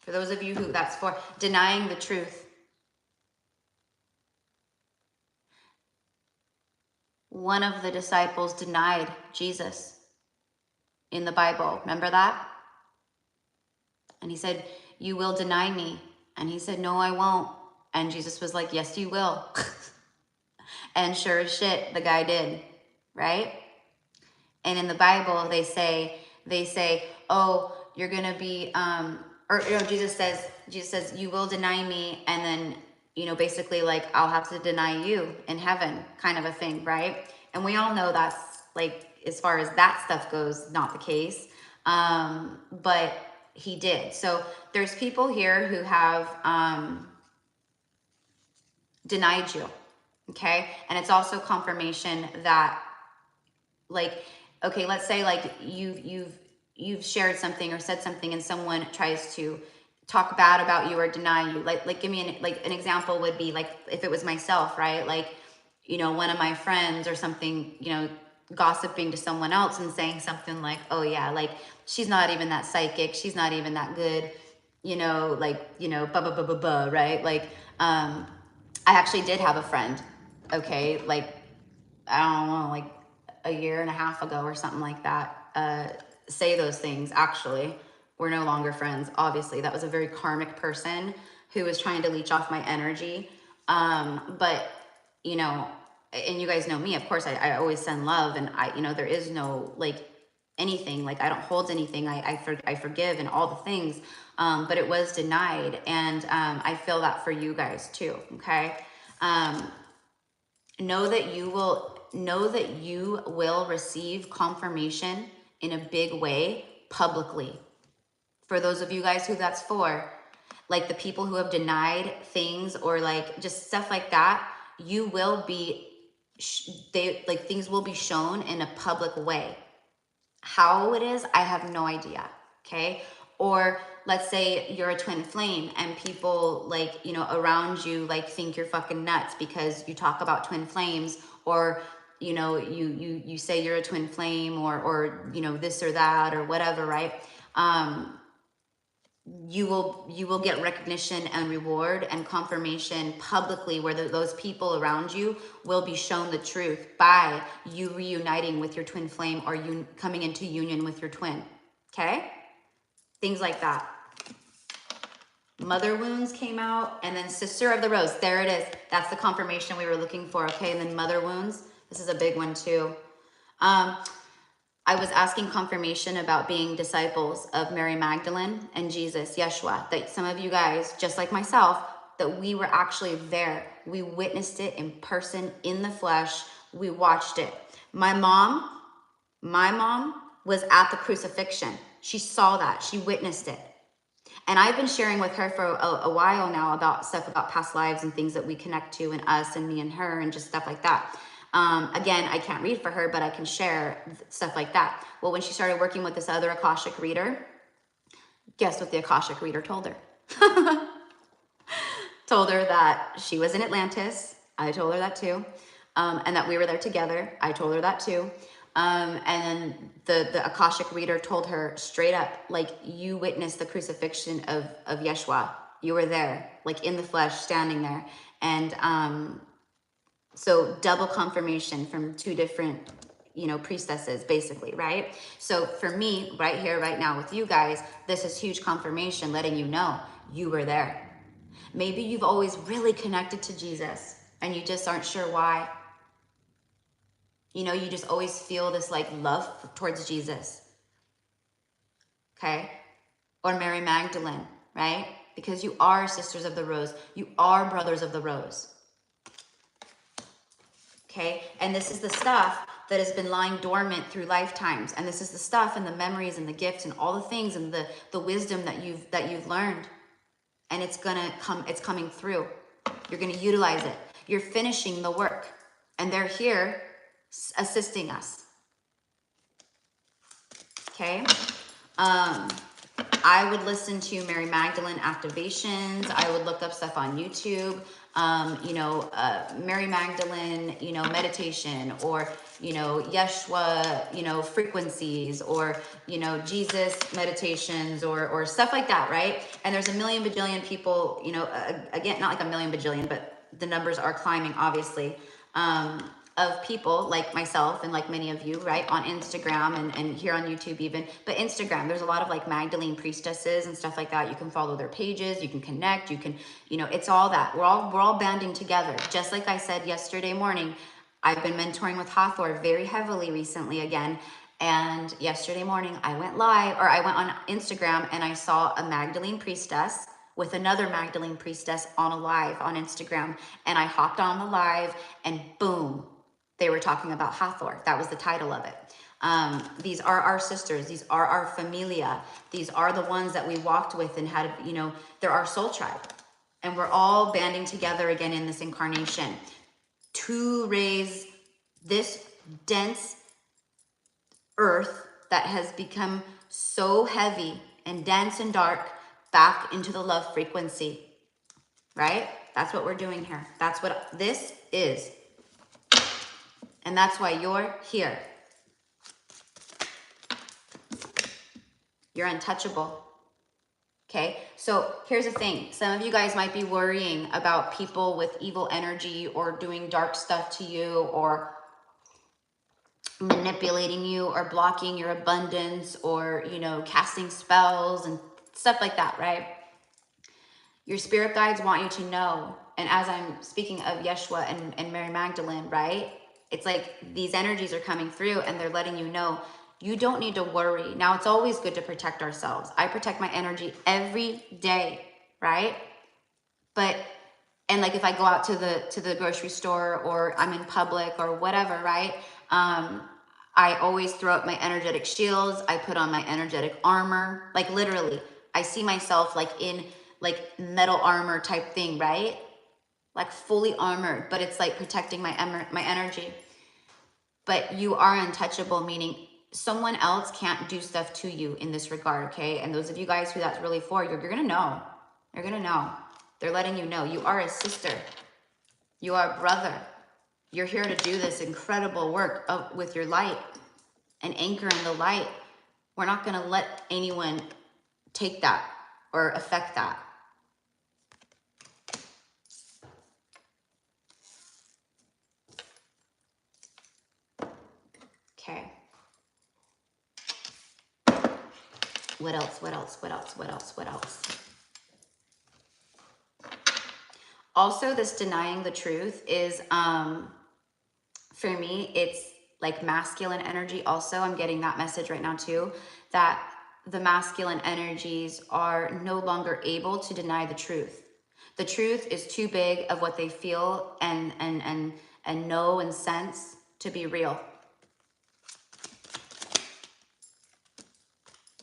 those of you who that's for, denying the truth. One of the disciples denied Jesus in the Bible. Remember that? And he said, "You will deny me." And he said, "No, I won't." And Jesus was like, "Yes, you will." And sure as shit, the guy did, right? And in the Bible, they say, "Oh, you're gonna be," or you know, Jesus says, "You will deny me," and then, you know, basically like, I'll have to deny you in heaven, kind of a thing, right? And we all know that's like, as far as that stuff goes, not the case. But he did. So there's people here who have denied you, okay? And it's also confirmation that, like, okay, let's say like you've shared something or said something, and someone tries to talk bad about you or deny you. Like give me an example would be like, if it was myself, right? Like, you know, one of my friends or something, you know, gossiping to someone else and saying something like, "Oh yeah, like she's not even that psychic, she's not even that good," you know, like, you know, right? Like, I actually did have a friend, okay, like, I don't know, like a year and a half ago or something like that, say those things. Actually, we're no longer friends. Obviously, that was a very karmic person who was trying to leech off my energy. But, you know, and you guys know me, of course, I always send love, and I, you know, there is no like anything, like I don't hold anything. I forgive and all the things. But it was denied. And I feel that for you guys too. Okay. Know that you will receive confirmation in a big way publicly. For those of you guys who that's for, like the people who have denied things or like just stuff like that, you will be, things will be shown in a public way. How it is, I have no idea. Okay. Or let's say you're a twin flame and people like, you know, around you like think you're fucking nuts because you talk about twin flames, or, you know, you say you're a twin flame, or, you know, this or that or whatever, right? You will get recognition and reward and confirmation publicly, where those people around you will be shown the truth by you reuniting with your twin flame, or you coming into union with your twin. Okay, things like that. Mother wounds came out, and then sister of the rose, there it is. That's the confirmation we were looking for. Okay, and then mother wounds, this is a big one too. I was asking confirmation about being disciples of Mary Magdalene and Jesus, Yeshua, that some of you guys, just like myself, that we were actually there. We witnessed it in person, in the flesh. We watched it. My mom was at the crucifixion. She saw that. She witnessed it. And I've been sharing with her for a while now about stuff about past lives and things that we connect to, and us and me and her and just stuff like that. Again, I can't read for her, but I can share stuff like that. Well, when she started working with this other Akashic reader, guess what the Akashic reader told her? Told her that she was in Atlantis. I told her that too. And that we were there together. I told her that too. And then the Akashic reader told her straight up, like, you witnessed the crucifixion of Yeshua. You were there, like in the flesh, standing there. And so double confirmation from two different, you know, priestesses, basically, right? So for me, right here, right now with you guys, this is huge confirmation letting you know you were there. Maybe you've always really connected to Jesus and you just aren't sure why. You know, you just always feel this like love towards Jesus. Okay? Or Mary Magdalene, right? Because you are sisters of the rose. You are brothers of the rose. Okay? And this is the stuff that has been lying dormant through lifetimes. And this is the stuff and the memories and the gifts and all the things and the wisdom that you've learned. And it's coming through. You're gonna utilize it. You're finishing the work. And they're here assisting us. Okay? I would listen to Mary Magdalene activations. I would look up stuff on YouTube. Mary Magdalene, meditation, or, Yeshua, frequencies, or, Jesus meditations, or stuff like that, right? And there's a million bajillion people, again, not like a million bajillion, but the numbers are climbing, obviously, of people like myself and like many of you, right, on Instagram and here on YouTube even. But Instagram, there's a lot of like Magdalene priestesses and stuff like that. You can follow their pages, you can connect, you can, it's all that. We're all banding together. Just like I said yesterday morning, I've been mentoring with Hathor very heavily recently again. And yesterday morning I went on Instagram and I saw a Magdalene priestess with another Magdalene priestess on a live on Instagram. And I hopped on the live and boom, they were talking about Hathor. That was the title of it. These are our sisters. These are our familia. These are the ones that we walked with and had, they're our soul tribe. And we're all banding together again in this incarnation to raise this dense earth that has become so heavy and dense and dark back into the love frequency, right? That's what we're doing here. That's what this is. And that's why you're here. You're untouchable. Okay, so here's the thing. Some of you guys might be worrying about people with evil energy or doing dark stuff to you or manipulating you or blocking your abundance or, casting spells and stuff like that, right? Your spirit guides want you to know. And as I'm speaking of Yeshua and Mary Magdalene, right? It's like these energies are coming through and they're letting you know you don't need to worry. Now, it's always good to protect ourselves. I protect my energy every day, right? And like if I go out to the grocery store or I'm in public or whatever, right? I always throw up my energetic shields. I put on my energetic armor. Like literally, I see myself like in like metal armor type thing, right? Like fully armored, but it's like protecting my energy. But you are untouchable, meaning someone else can't do stuff to you in this regard, okay? And those of you guys who that's really for, you're gonna know. You're gonna know. They're letting you know. You are a sister. You are a brother. You're here to do this incredible work with your light and anchor in the light. We're not gonna let anyone take that or affect that. Okay. What else? What else? What else? What else? What else? Also, this denying the truth is, for me, it's like masculine energy. Also, I'm getting that message right now too, that the masculine energies are no longer able to deny the truth. The truth is too big of what they feel and know and sense to be real.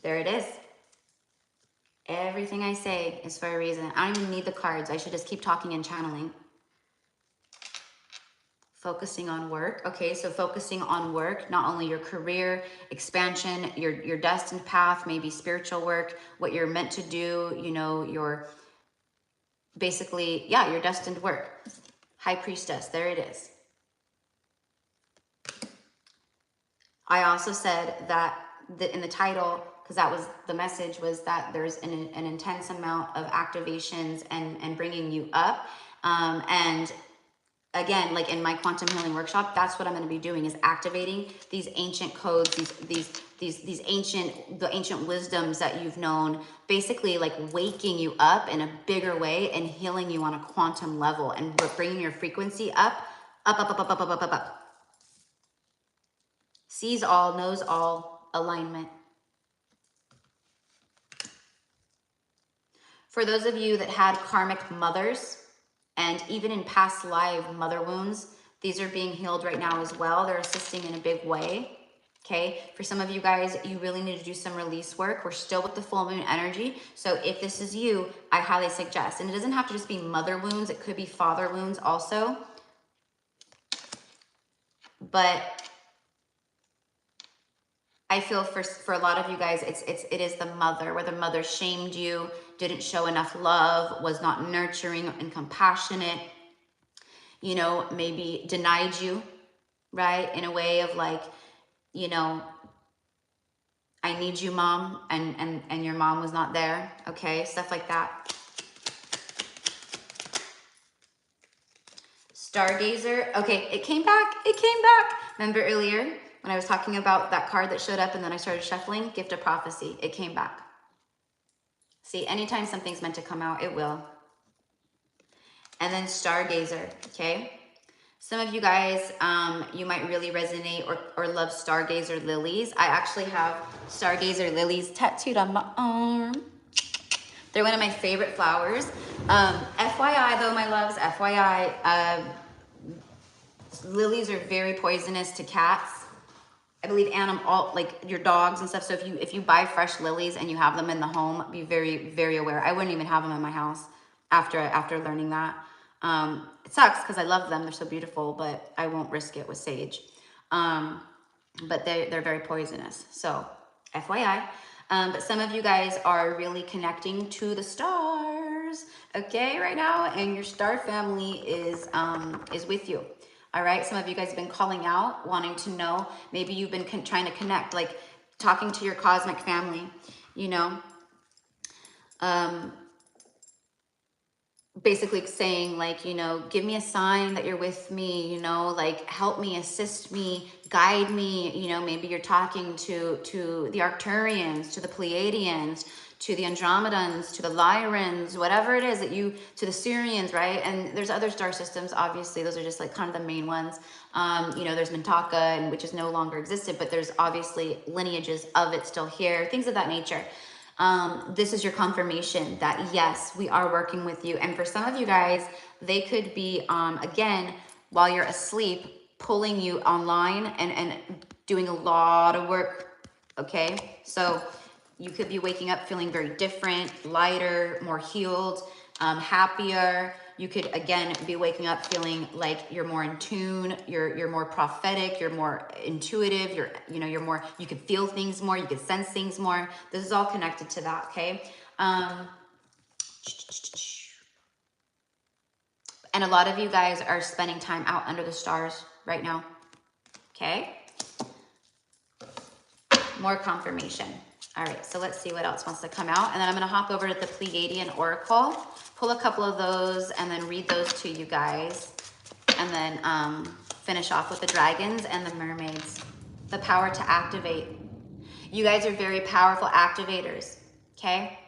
There it is. Everything I say is for a reason. I don't even need the cards. I should just keep talking and channeling. Focusing on work. Okay, so focusing on work, not only your career expansion, your destined path, maybe spiritual work, what you're meant to do, your basically, your destined work. High Priestess, there it is. I also said that in the title, because that was the message, was that there's an intense amount of activations and bringing you up. And again, like in my quantum healing workshop, that's what I'm going to be doing, is activating these ancient codes, these ancient wisdoms that you've known, basically like waking you up in a bigger way and healing you on a quantum level and bringing your frequency up, up, up, up, up, up, up, up, up, up. Sees all, knows all, alignment. For those of you that had karmic mothers, and even in past life mother wounds, these are being healed right now as well. They're assisting in a big way. Okay, for some of you guys, you really need to do some release work. We're still with the full moon energy. So if this is you, I highly suggest, and it doesn't have to just be mother wounds, it could be father wounds also. But I feel for a lot of you guys, it is the mother, where the mother shamed you, didn't show enough love, was not nurturing and compassionate, you know, maybe denied you, right? In a way of like, you know, I need you, mom, and your mom was not there, okay? Stuff like that. Stargazer, okay, it came back. Remember earlier when I was talking about that card that showed up and then I started shuffling? Gift of prophecy, it came back. See, anytime something's meant to come out, it will. And then Stargazer, okay? Some of you guys, you might really resonate or love Stargazer lilies. I actually have Stargazer lilies tattooed on my arm. They're one of my favorite flowers. FYI though, my loves, FYI, lilies are very poisonous to cats. I believe like your dogs and stuff. So if you buy fresh lilies and you have them in the home, be very, very aware. I wouldn't even have them in my house after learning that. It sucks because I love them. They're so beautiful, but I won't risk it with sage. But they're very poisonous. So FYI. But some of you guys are really connecting to the stars, okay, right now, and your star family is with you. All right, some of you guys have been calling out, wanting to know. Maybe you've been trying to connect, like talking to your cosmic family, you know. Basically saying like, you know, give me a sign that you're with me, you know, like help me, assist me, guide me. You know, maybe you're talking to the Arcturians, to the Pleiadians, to the Andromedans, to the Lyrans, whatever it is that to the Syrians, right? And there's other star systems, obviously. Those are just like kind of the main ones. You know, there's Mintaka, and which is no longer existed, but there's obviously lineages of it still here, things of that nature. This is your confirmation that yes, we are working with you. And for some of you guys, they could be, again, while you're asleep, pulling you online and doing a lot of work. Okay. So you could be waking up feeling very different, lighter, more healed, happier. You could, again, be waking up feeling like you're more in tune, you're more prophetic, you're more intuitive, you're more, you could feel things more, you could sense things more. This is all connected to that, okay? And a lot of you guys are spending time out under the stars right now, okay? More confirmation. All right, so let's see what else wants to come out. And then I'm going to hop over to the Pleiadian Oracle, pull a couple of those, and then read those to you guys. And then finish off with the dragons and the mermaids. The power to activate. You guys are very powerful activators, okay?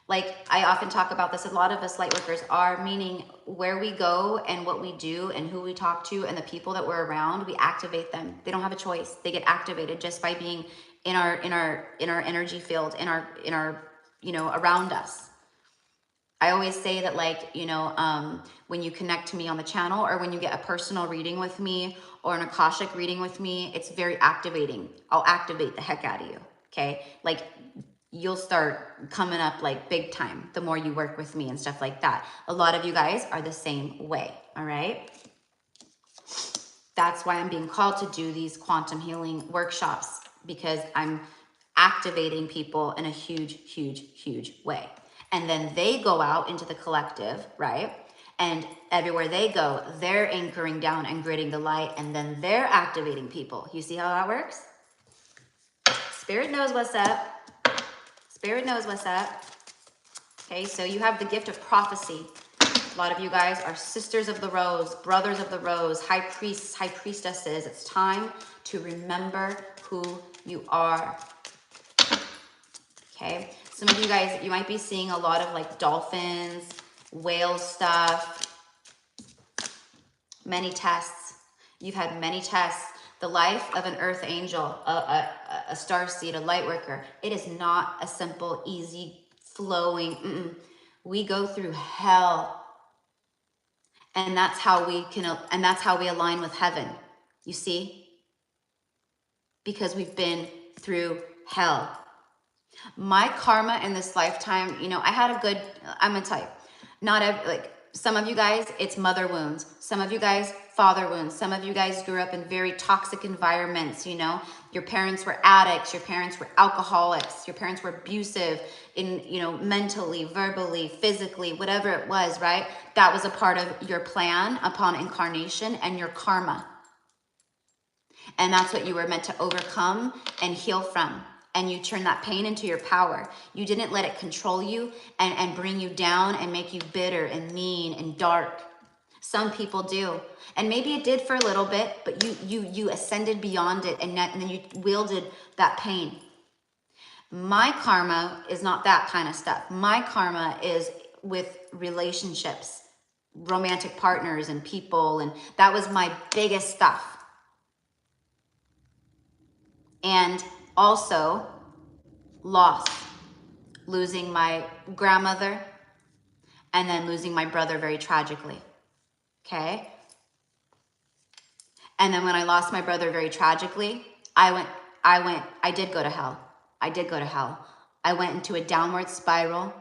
Like I often talk about this, a lot of us light workers are, meaning where we go and what we do and who we talk to and the people that we're around, we activate them. They don't have a choice. They get activated just by being in our energy field, in our you know, around us. I always say that, like, you know, when you connect to me on the channel or when you get a personal reading with me or an Akashic reading with me, it's very activating. I'll activate the heck out of you, okay? Like, you'll start coming up like big time the more you work with me and stuff like that. A lot of you guys are the same way, all right? That's why I'm being called to do these quantum healing workshops, because I'm activating people in a huge, huge, huge way. And then they go out into the collective, right? And everywhere they go, they're anchoring down and gritting the light, and then they're activating people. You see how that works? Spirit knows what's up. Spirit knows what's up. Okay, so you have the gift of prophecy. A lot of you guys are sisters of the rose, brothers of the rose, high priests, high priestesses. It's time to remember who you are. Okay, some of you guys, you might be seeing a lot of like dolphins, whale stuff, many tests. You've had many tests. The life of an earth angel, a star seed, a light worker. It is not a simple, easy, flowing. We go through hell, and that's how we align with heaven. You see, because we've been through hell. My karma in this lifetime, you know, I had a good. I'm a type. Not every, like some of you guys, it's mother wounds. Some of you guys, father wounds. Some of you guys grew up in very toxic environments. You know, your parents were addicts. Your parents were alcoholics. Your parents were abusive in, you know, mentally, verbally, physically, whatever it was. Right? That was a part of your plan upon incarnation and your karma. And that's what you were meant to overcome and heal from. And you turn that pain into your power. You didn't let it control you and bring you down and make you bitter and mean and dark. Some people do. And maybe it did for a little bit, but you ascended beyond it, and then you wielded that pain. My karma is not that kind of stuff. My karma is with relationships, romantic partners and people, and that was my biggest stuff. And also loss, losing my grandmother and then losing my brother very tragically. Okay. And then when I lost my brother very tragically, I did go to hell. I did go to hell. I went into a downward spiral.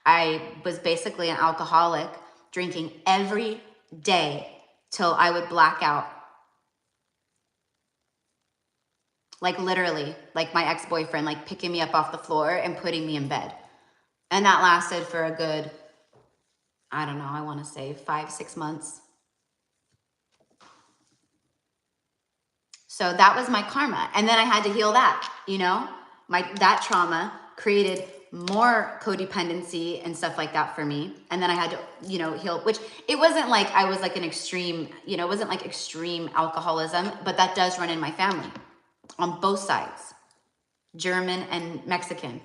I was basically an alcoholic, drinking every day till I would black out. Like literally, like my ex-boyfriend, like picking me up off the floor and putting me in bed. And that lasted for a good, I don't know, I want to say 5-6 months. So that was my karma. And then I had to heal that, you know, that trauma created more codependency and stuff like that for me. And then I had to, you know, heal, which it wasn't like I was like an extreme, you know, it wasn't like extreme alcoholism, but that does run in my family on both sides, German and Mexican.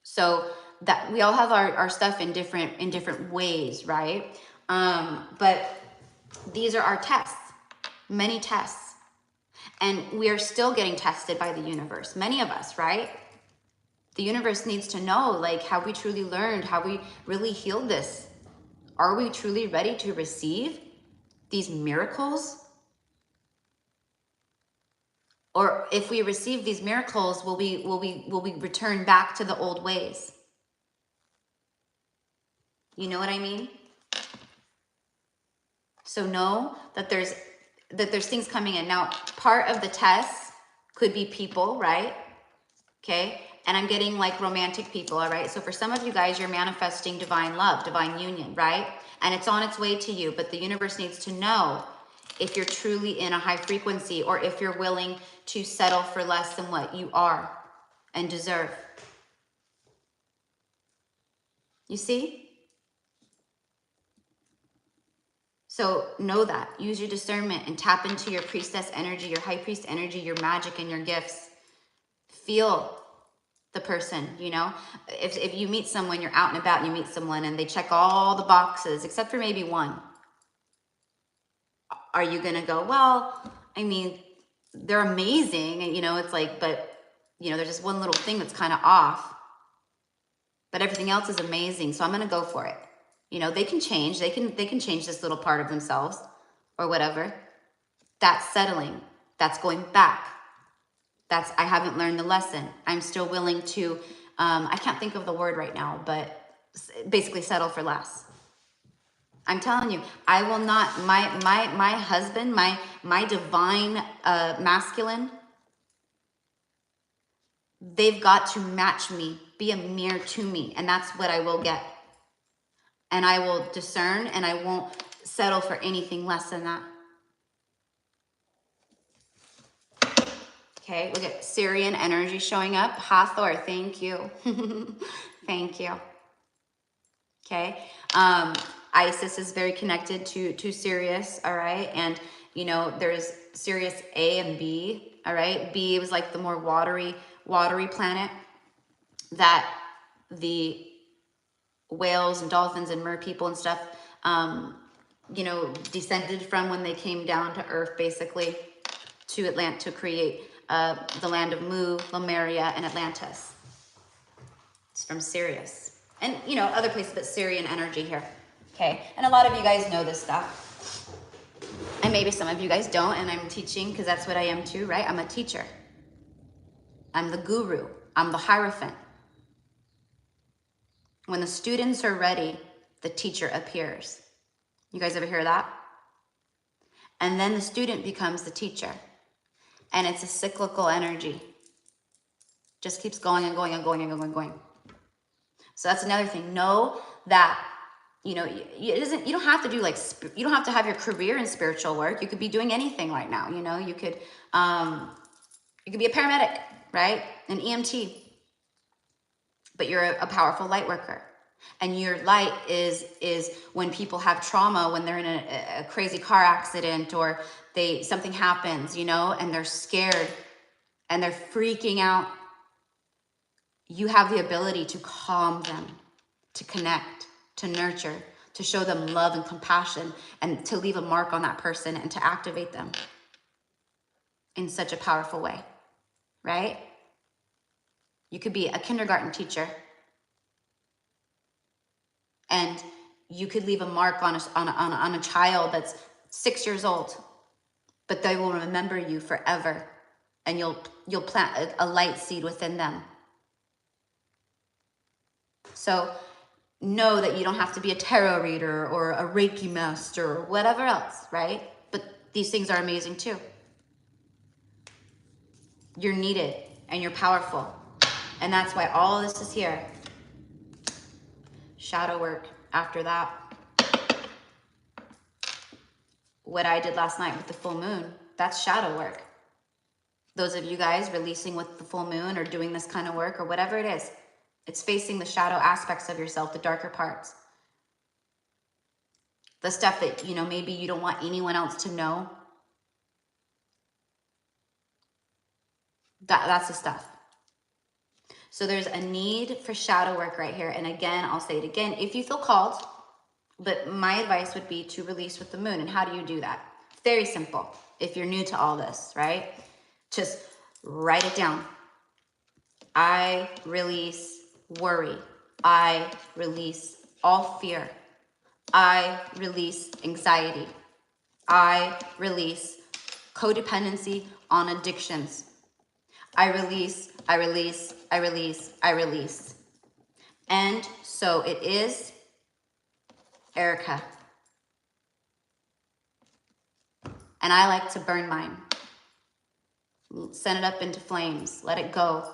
So that we all have our stuff in different ways, right? But these are our tests, many tests. And we are still getting tested by the universe, many of us, right? The universe needs to know, like, have we truly learned? Have we really healed this? Are we truly ready to receive these miracles? Or if we receive these miracles, will we return back to the old ways? You know what I mean? So know that there's things coming in. Now, part of the test could be people, right? Okay. And I'm getting like romantic people, all right? So for some of you guys, you're manifesting divine love, divine union, right? And it's on its way to you, but the universe needs to know if you're truly in a high frequency or if you're willing to settle for less than what you are and deserve. You see? So know that. Use your discernment and tap into your priestess energy, your high priest energy, your magic and your gifts. Feel the person, you know? If you meet someone, you're out and about, and you meet someone and they check all the boxes except for maybe one. Are you going to go, well, I mean, they're amazing. And, you know, it's like, but, you know, there's just one little thing that's kind of off. But everything else is amazing. So I'm going to go for it. You know, they can change. They can change this little part of themselves or whatever. That's settling. That's going back. That's, I haven't learned the lesson. I'm still willing to, I can't think of the word right now, but basically settle for less. I'm telling you, I will not, my husband, my divine masculine, they've got to match me, be a mirror to me. And that's what I will get. And I will discern and I won't settle for anything less than that. Okay, look at Syrian energy showing up. Hathor, thank you. Thank you. Okay. Isis is very connected to Sirius, all right? And, you know, there's Sirius A and B, all right? B was like the more watery planet that the whales and dolphins and mer people and stuff, you know, descended from when they came down to Earth, basically, to create the land of Mu, Lemuria, and Atlantis. It's from Sirius. And, you know, other places, but Syrian energy here. Okay, and a lot of you guys know this stuff. And maybe some of you guys don't, and I'm teaching because that's what I am too, right? I'm a teacher. I'm the guru. I'm the Hierophant. When the students are ready, the teacher appears. You guys ever hear that? And then the student becomes the teacher. And it's a cyclical energy. Just keeps going and going and going and going and going. So that's another thing. Know that, you know, you don't have to do like, you don't have to have your career in spiritual work. You could be doing anything right now. You know, you could be a paramedic, right? An EMT, but you're a powerful light worker. And your light is when people have trauma, when they're in a crazy car accident or something happens, you know, and they're scared and they're freaking out. You have the ability to calm them, to connect, to nurture, to show them love and compassion, and to leave a mark on that person and to activate them in such a powerful way, right? You could be a kindergarten teacher and you could leave a mark on a child that's 6 years old, but they will remember you forever, and you'll plant a light seed within them. So know that you don't have to be a tarot reader or a Reiki master or whatever else, right? But these things are amazing too. You're needed and you're powerful. And that's why all of this is here. Shadow work after that. What I did last night with the full moon, that's shadow work. Those of you guys releasing with the full moon or doing this kind of work or whatever it is, it's facing the shadow aspects of yourself, the darker parts. The stuff that, you know, maybe you don't want anyone else to know. That's the stuff. So there's a need for shadow work right here. And again, I'll say it again, if you feel called, but my advice would be to release with the moon. And how do you do that? Very simple. If you're new to all this, right? Just write it down. I release worry. I release all fear. I release anxiety. I release codependency on addictions. I release, I release, I release, I release. And so it is, Erica. And I like to burn mine. Send it up into flames. Let it go.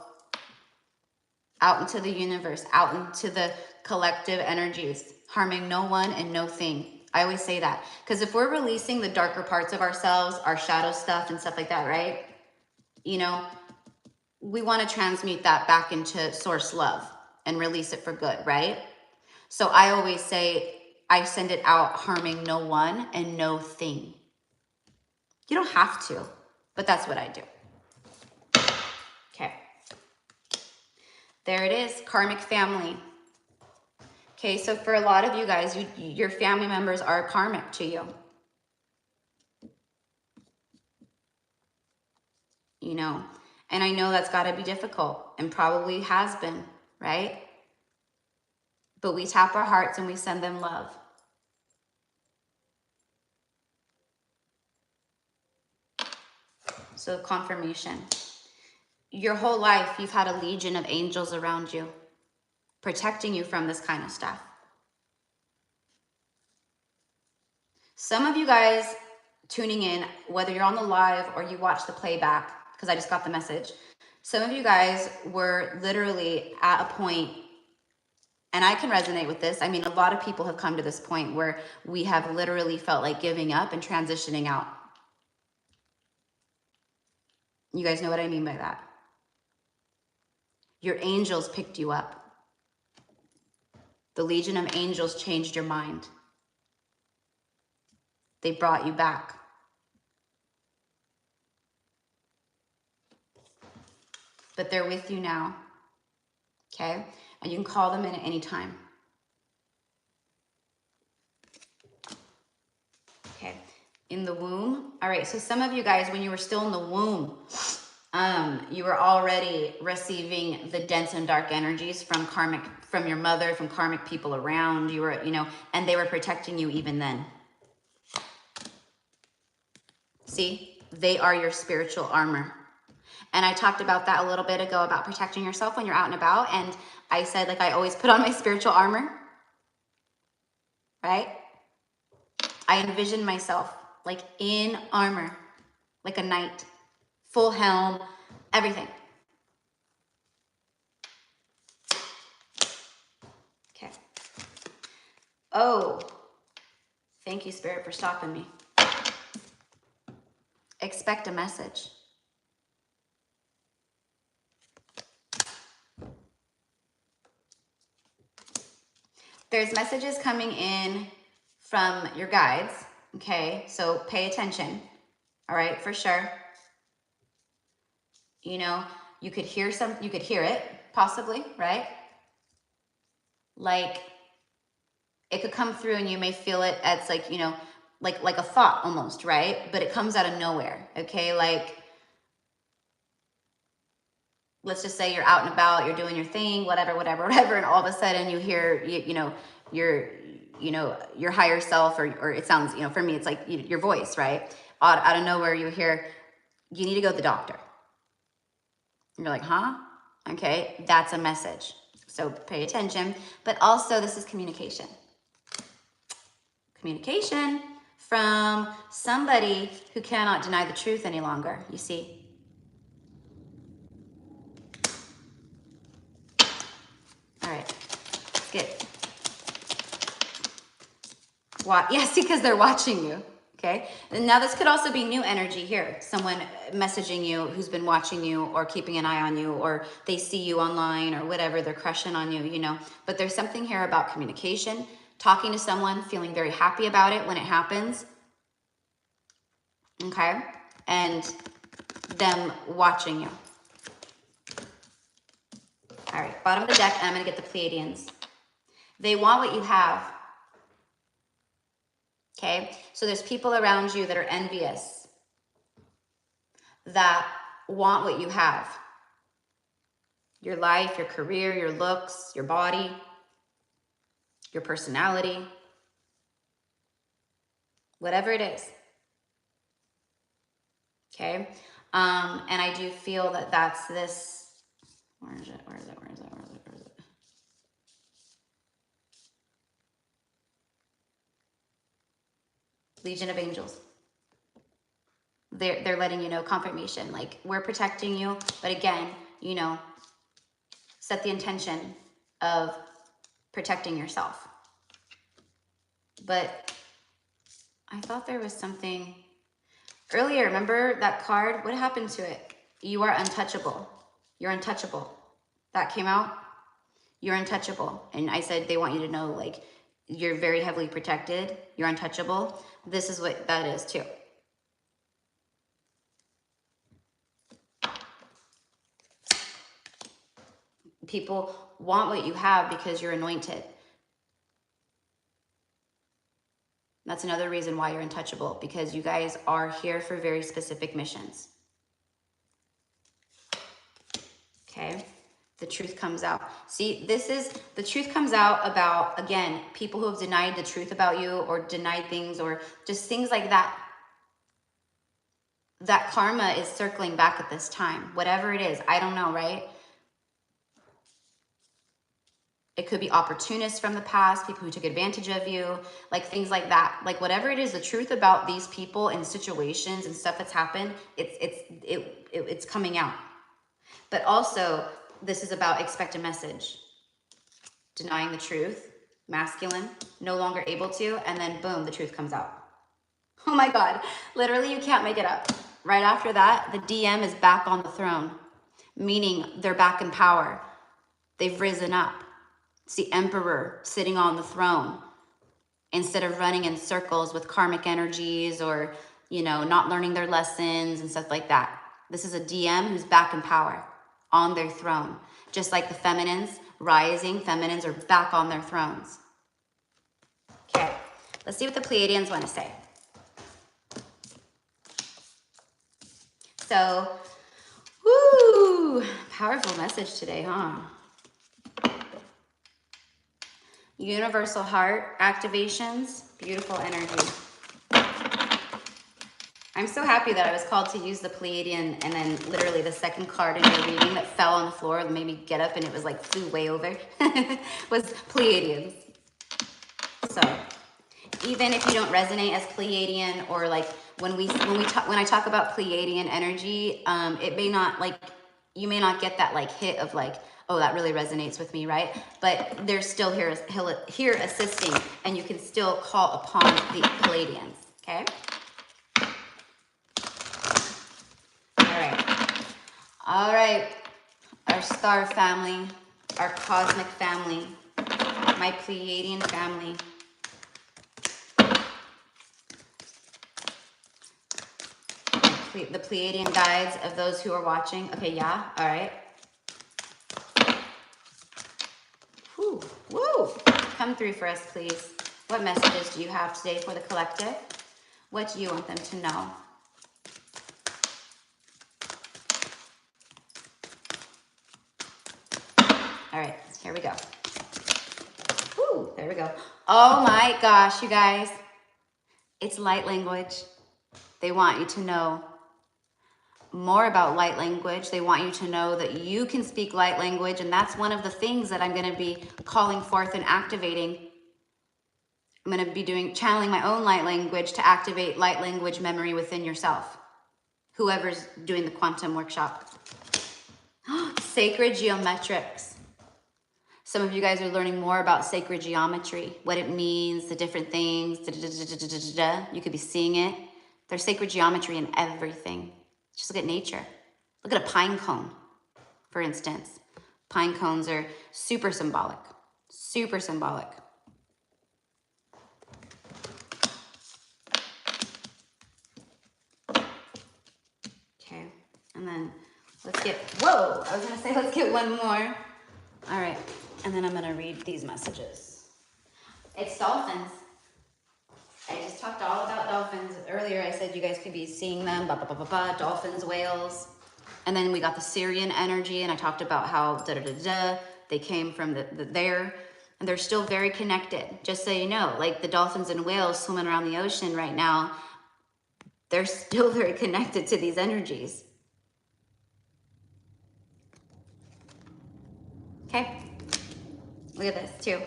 Out into the universe, out into the collective energies, harming no one and no thing. I always say that. Because if we're releasing the darker parts of ourselves, our shadow stuff and stuff like that, right? You know, we want to transmute that back into source love and release it for good, right? So I always say, I send it out harming no one and no thing. You don't have to, but that's what I do. Okay. There it is, karmic family. Okay, so for a lot of you guys, your family members are karmic to you. You know, and I know that's got to be difficult and probably has been, right? But we tap our hearts and we send them love. So confirmation. Your whole life, you've had a legion of angels around you, protecting you from this kind of stuff. Some of you guys tuning in, whether you're on the live or you watch the playback, because I just got the message, some of you guys were literally at a point, and I can resonate with this. I mean, a lot of people have come to this point where we have literally felt like giving up and transitioning out. You guys know what I mean by that. Your angels picked you up. The Legion of Angels changed your mind. They brought you back. But they're with you now, okay? And you can call them in at any time. Okay, in the womb. All right, so some of you guys, when you were still in the womb, you were already receiving the dense and dark energies from your mother, from karmic people around. You were, and they were protecting you even then. See, they are your spiritual armor. And I talked about that a little bit ago about protecting yourself when you're out and about. And I said, like, I always put on my spiritual armor, right? I envision myself like in armor, like a knight, full helm, everything. Okay. Oh, thank you, Spirit, for stopping me. Expect a message. There's messages coming in from your guides, okay? So pay attention, all right, for sure. You could hear it, possibly, right? Like, it could come through and you may feel it as like, like a thought almost, right? But it comes out of nowhere, okay? Like, let's just say you're out and about, you're doing your thing, whatever, and all of a sudden you hear, your higher self, or it sounds, for me, it's like your voice, right? Out of nowhere, you hear, you need to go to the doctor. And you're like, huh? Okay, that's a message. So pay attention. But also, this is communication. Communication from somebody who cannot deny the truth any longer, you see. All right, let's get. Yes, because they're watching you, okay? And now this could also be new energy here. Someone messaging you who's been watching you or keeping an eye on you, or they see you online or whatever, they're crushing on you, But there's something here about communication, talking to someone, feeling very happy about it when it happens, okay? And them watching you. All right, bottom of the deck, and I'm gonna get the Pleiadians. They want what you have. Okay, so there's people around you that are envious, that want what you have. Your life, your career, your looks, your body, your personality, whatever it is. Okay, and I do feel that that's this, where is it? Legion of Angels. They're letting you know, confirmation, like, we're protecting you, but again, set the intention of protecting yourself. But I thought there was something earlier. Remember that card? What happened to it? You are untouchable. You're untouchable. That came out. You're untouchable. And I said, they want you to know, like, you're very heavily protected. You're untouchable. This is what that is too. People want what you have because you're anointed. That's another reason why you're untouchable, because you guys are here for very specific missions. Okay, the truth comes out. See, the truth comes out about, again, people who have denied the truth about you, or denied things, or just things like that. That karma is circling back at this time. Whatever it is, I don't know, right? It could be opportunists from the past, people who took advantage of you, like things like that. Like, whatever it is, the truth about these people and situations and stuff that's happened, it's coming out. But also, this is about expect a message. Denying the truth, masculine, no longer able to, and then boom, the truth comes out. Oh my God, literally, you can't make it up. Right after that, the DM is back on the throne, meaning they're back in power. They've risen up. It's the emperor sitting on the throne instead of running in circles with karmic energies or, you know, not learning their lessons and stuff like that. This is a DM who's back in power on their throne. Just like the feminines, rising feminines are back on their thrones. Okay, let's see what the Pleiadians want to say. So, woo, powerful message today, huh? Universal heart activations, beautiful energy. I'm so happy that I was called to use the Pleiadian, and then literally the second card in your reading that fell on the floor that made me get up and it was like flew way over was Pleiadians. So even if you don't resonate as Pleiadian, or like when I talk about Pleiadian energy, it may not, like, you may not get that like hit of like, oh, that really resonates with me, right? But they're still here assisting, and you can still call upon the Pleiadians. Okay. All right, our star family, our cosmic family, my Pleiadian family. The Pleiadian guides of those who are watching. Okay, yeah, all right. Whew, woo, come through for us, please. What messages do you have today for the collective? What do you want them to know? All right, here we go. Woo, there we go. Oh my gosh, you guys. It's light language. They want you to know more about light language. They want you to know that you can speak light language, and that's one of the things that I'm going to be calling forth and activating. I'm going to be channeling my own light language to activate light language memory within yourself. Whoever's doing the quantum workshop. Sacred geometrics. Some of you guys are learning more about sacred geometry, what it means, the different things. You could be seeing it. There's sacred geometry in everything. Just look at nature. Look at a pine cone, for instance. Pine cones are super symbolic, super symbolic. Okay, and then let's get, whoa, I was gonna say let's get one more. All right, and then I'm gonna read these messages. It's dolphins. I just talked all about dolphins. Earlier I said you guys could be seeing them, dolphins, whales. And then we got the Syrian energy, and I talked about how they came from there, and they're still very connected. Just so you know, like the dolphins and whales swimming around the ocean right now, they're still very connected to these energies. Okay, look at this too.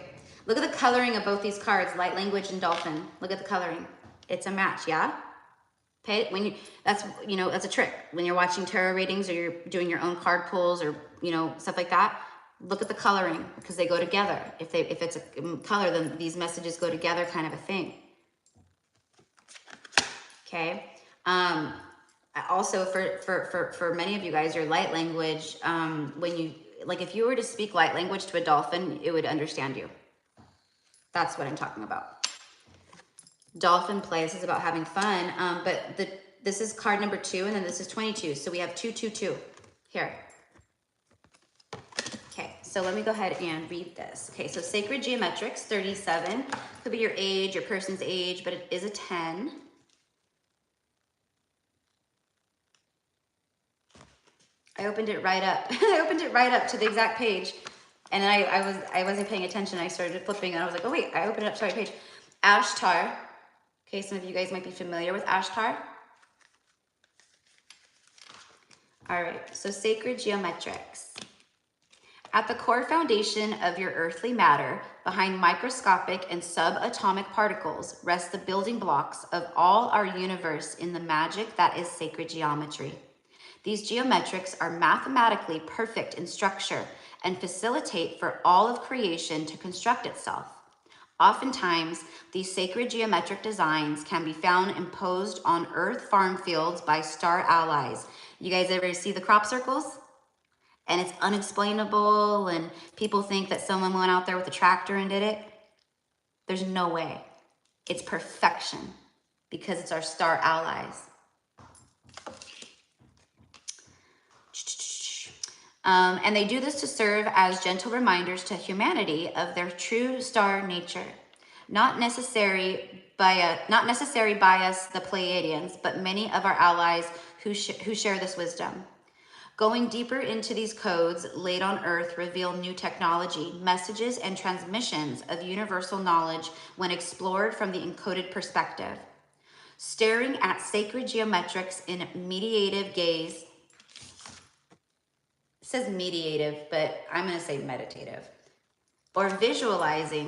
Look at the coloring of both these cards, light language and dolphin. Look at the coloring. It's a match, yeah? That's a trick. When you're watching tarot readings or you're doing your own card pulls or, stuff like that, look at the coloring because they go together. If it's a color, then these messages go together, kind of a thing. Okay. Also for many of you guys, your light language, if you were to speak light language to a dolphin, it would understand you. That's what I'm talking about. Dolphin play, this is about having fun, but this is card number 2, and then this is 22, so we have 2, 2, 2 here. Okay, so let me go ahead and read this. Okay, so sacred geometrics, 37, could be your age, your person's age, but it is a 10. I opened it right up. I opened it right up to the exact page, and then I wasn't paying attention. I started flipping, and I was like, oh wait, I opened it up to the right page. Ashtar. Okay, some of you guys might be familiar with Ashtar. All right, so sacred geometrics. At the core foundation of your earthly matter, behind microscopic and subatomic particles, rest the building blocks of all our universe in the magic that is sacred geometry. These geometrics are mathematically perfect in structure and facilitate for all of creation to construct itself. Oftentimes, these sacred geometric designs can be found imposed on Earth farm fields by star allies. You guys ever see the crop circles? And it's unexplainable, and people think that someone went out there with a tractor and did it. There's no way. It's perfection because it's our star allies. And they do this to serve as gentle reminders to humanity of their true star nature. Not necessary by us, the Pleiadians, but many of our allies who share this wisdom. Going deeper into these codes laid on Earth reveal new technology, messages, and transmissions of universal knowledge when explored from the encoded perspective. Staring at sacred geometrics in meditative gaze, it says meditative, but I'm going to say meditative, or visualizing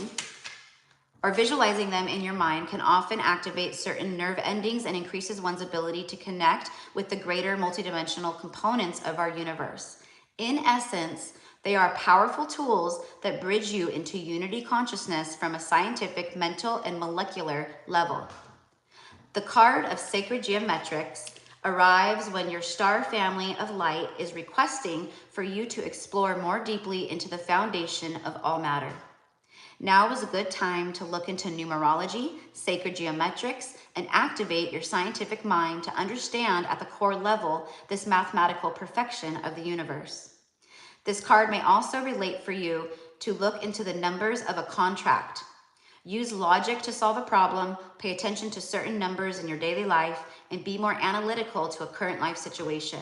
them in your mind can often activate certain nerve endings and increases one's ability to connect with the greater multidimensional components of our universe. In essence, they are powerful tools that bridge you into unity consciousness from a scientific, mental, and molecular level. The card of sacred geometrics arrives when your star family of light is requesting for you to explore more deeply into the foundation of all matter. Now is a good time to look into numerology, sacred geometrics, and activate your scientific mind to understand at the core level this mathematical perfection of the universe. This card may also relate for you to look into the numbers of a contract. Use logic to solve a problem, pay attention to certain numbers in your daily life, and be more analytical to a current life situation.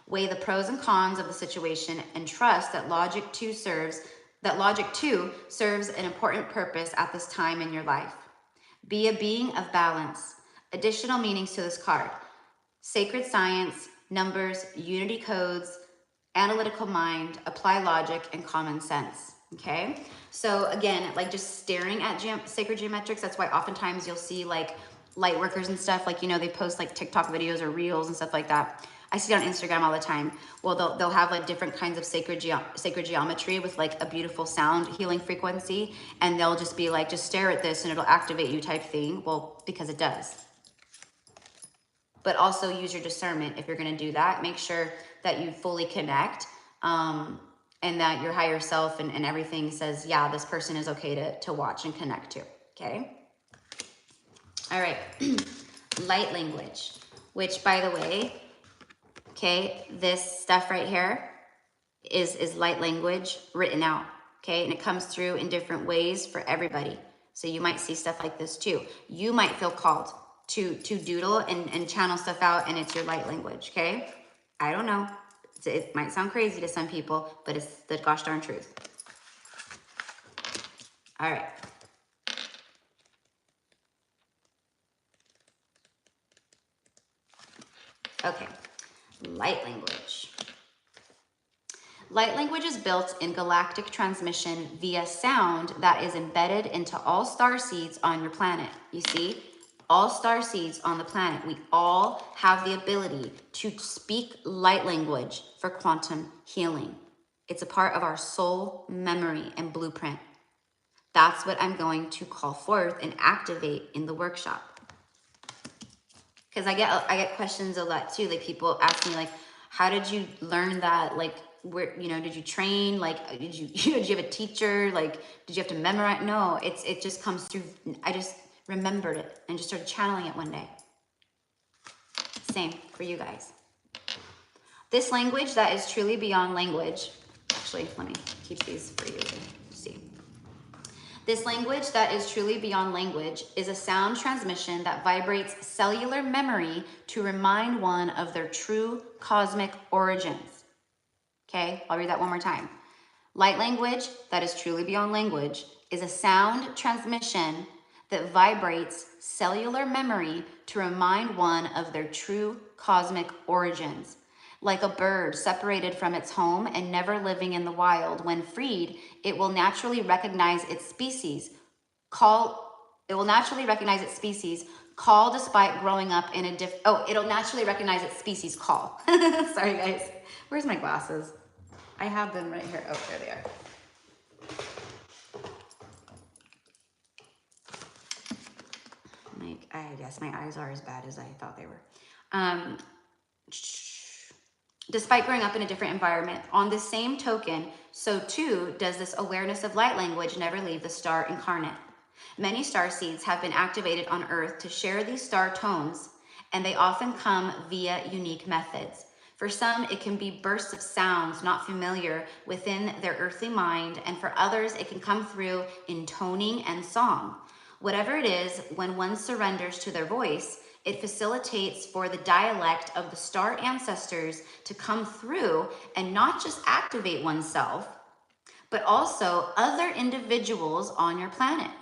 Weigh the pros and cons of the situation and trust that logic too serves an important purpose at this time in your life. Be a being of balance. Additional meanings to this card: sacred science, numbers, unity codes, analytical mind, apply logic, and common sense. Okay? So again, like just staring at sacred geometrics, that's why oftentimes you'll see like light workers and stuff, like, you know, they post like TikTok videos or reels and stuff like that. I see it on Instagram all the time. Well, they'll have like different kinds of sacred geometry with like a beautiful sound healing frequency, and they'll just be like, just stare at this and it'll activate you type thing. Well, because it does. But also use your discernment if you're going to do that. Make sure that you fully connect, and that your higher self and everything says, yeah, this person is okay to watch and connect to. Okay. All right. Light language, which, by the way, okay, this stuff right here is light language written out, okay? And it comes through in different ways for everybody. So you might see stuff like this too. You might feel called to doodle and channel stuff out, and it's your light language, okay? I don't know. It might sound crazy to some people, but it's the gosh darn truth. All right. Okay, light language. Light language is built in galactic transmission via sound that is embedded into all star seeds on your planet. You see, all star seeds on the planet, we all have the ability to speak light language for quantum healing. It's a part of our soul memory and blueprint. That's what I'm going to call forth and activate in the workshop. Because I get questions a lot too. Like people ask me like, how did you learn that? Like, where, you know, did you train? Like, did you have a teacher? Like, did you have to memorize? No, it just comes through. I just remembered it and just started channeling it one day. Same for you guys. This language that is truly beyond language. Actually, let me keep these for you to see. This language that is truly beyond language is a sound transmission that vibrates cellular memory to remind one of their true cosmic origins. Okay, I'll read that one more time. Light language that is truly beyond language is a sound transmission that vibrates cellular memory to remind one of their true cosmic origins. Like a bird separated from its home and never living in the wild, when freed, it will naturally recognize its species. Call despite growing up in a it'll naturally recognize its species call. Sorry guys, where's my glasses? I have them right here. Oh, there they are. I guess my eyes are as bad as I thought they were. Um, Despite growing up in a different environment, on the same token, so too does this awareness of light language never leave the star incarnate. Many star seeds have been activated on Earth to share these star tones, and they often come via unique methods. For some, it can be bursts of sounds not familiar within their earthly mind, and for others, it can come through in toning and song. Whatever it is, when one surrenders to their voice, it facilitates for the dialect of the star ancestors to come through and not just activate oneself, but also other individuals on your planet.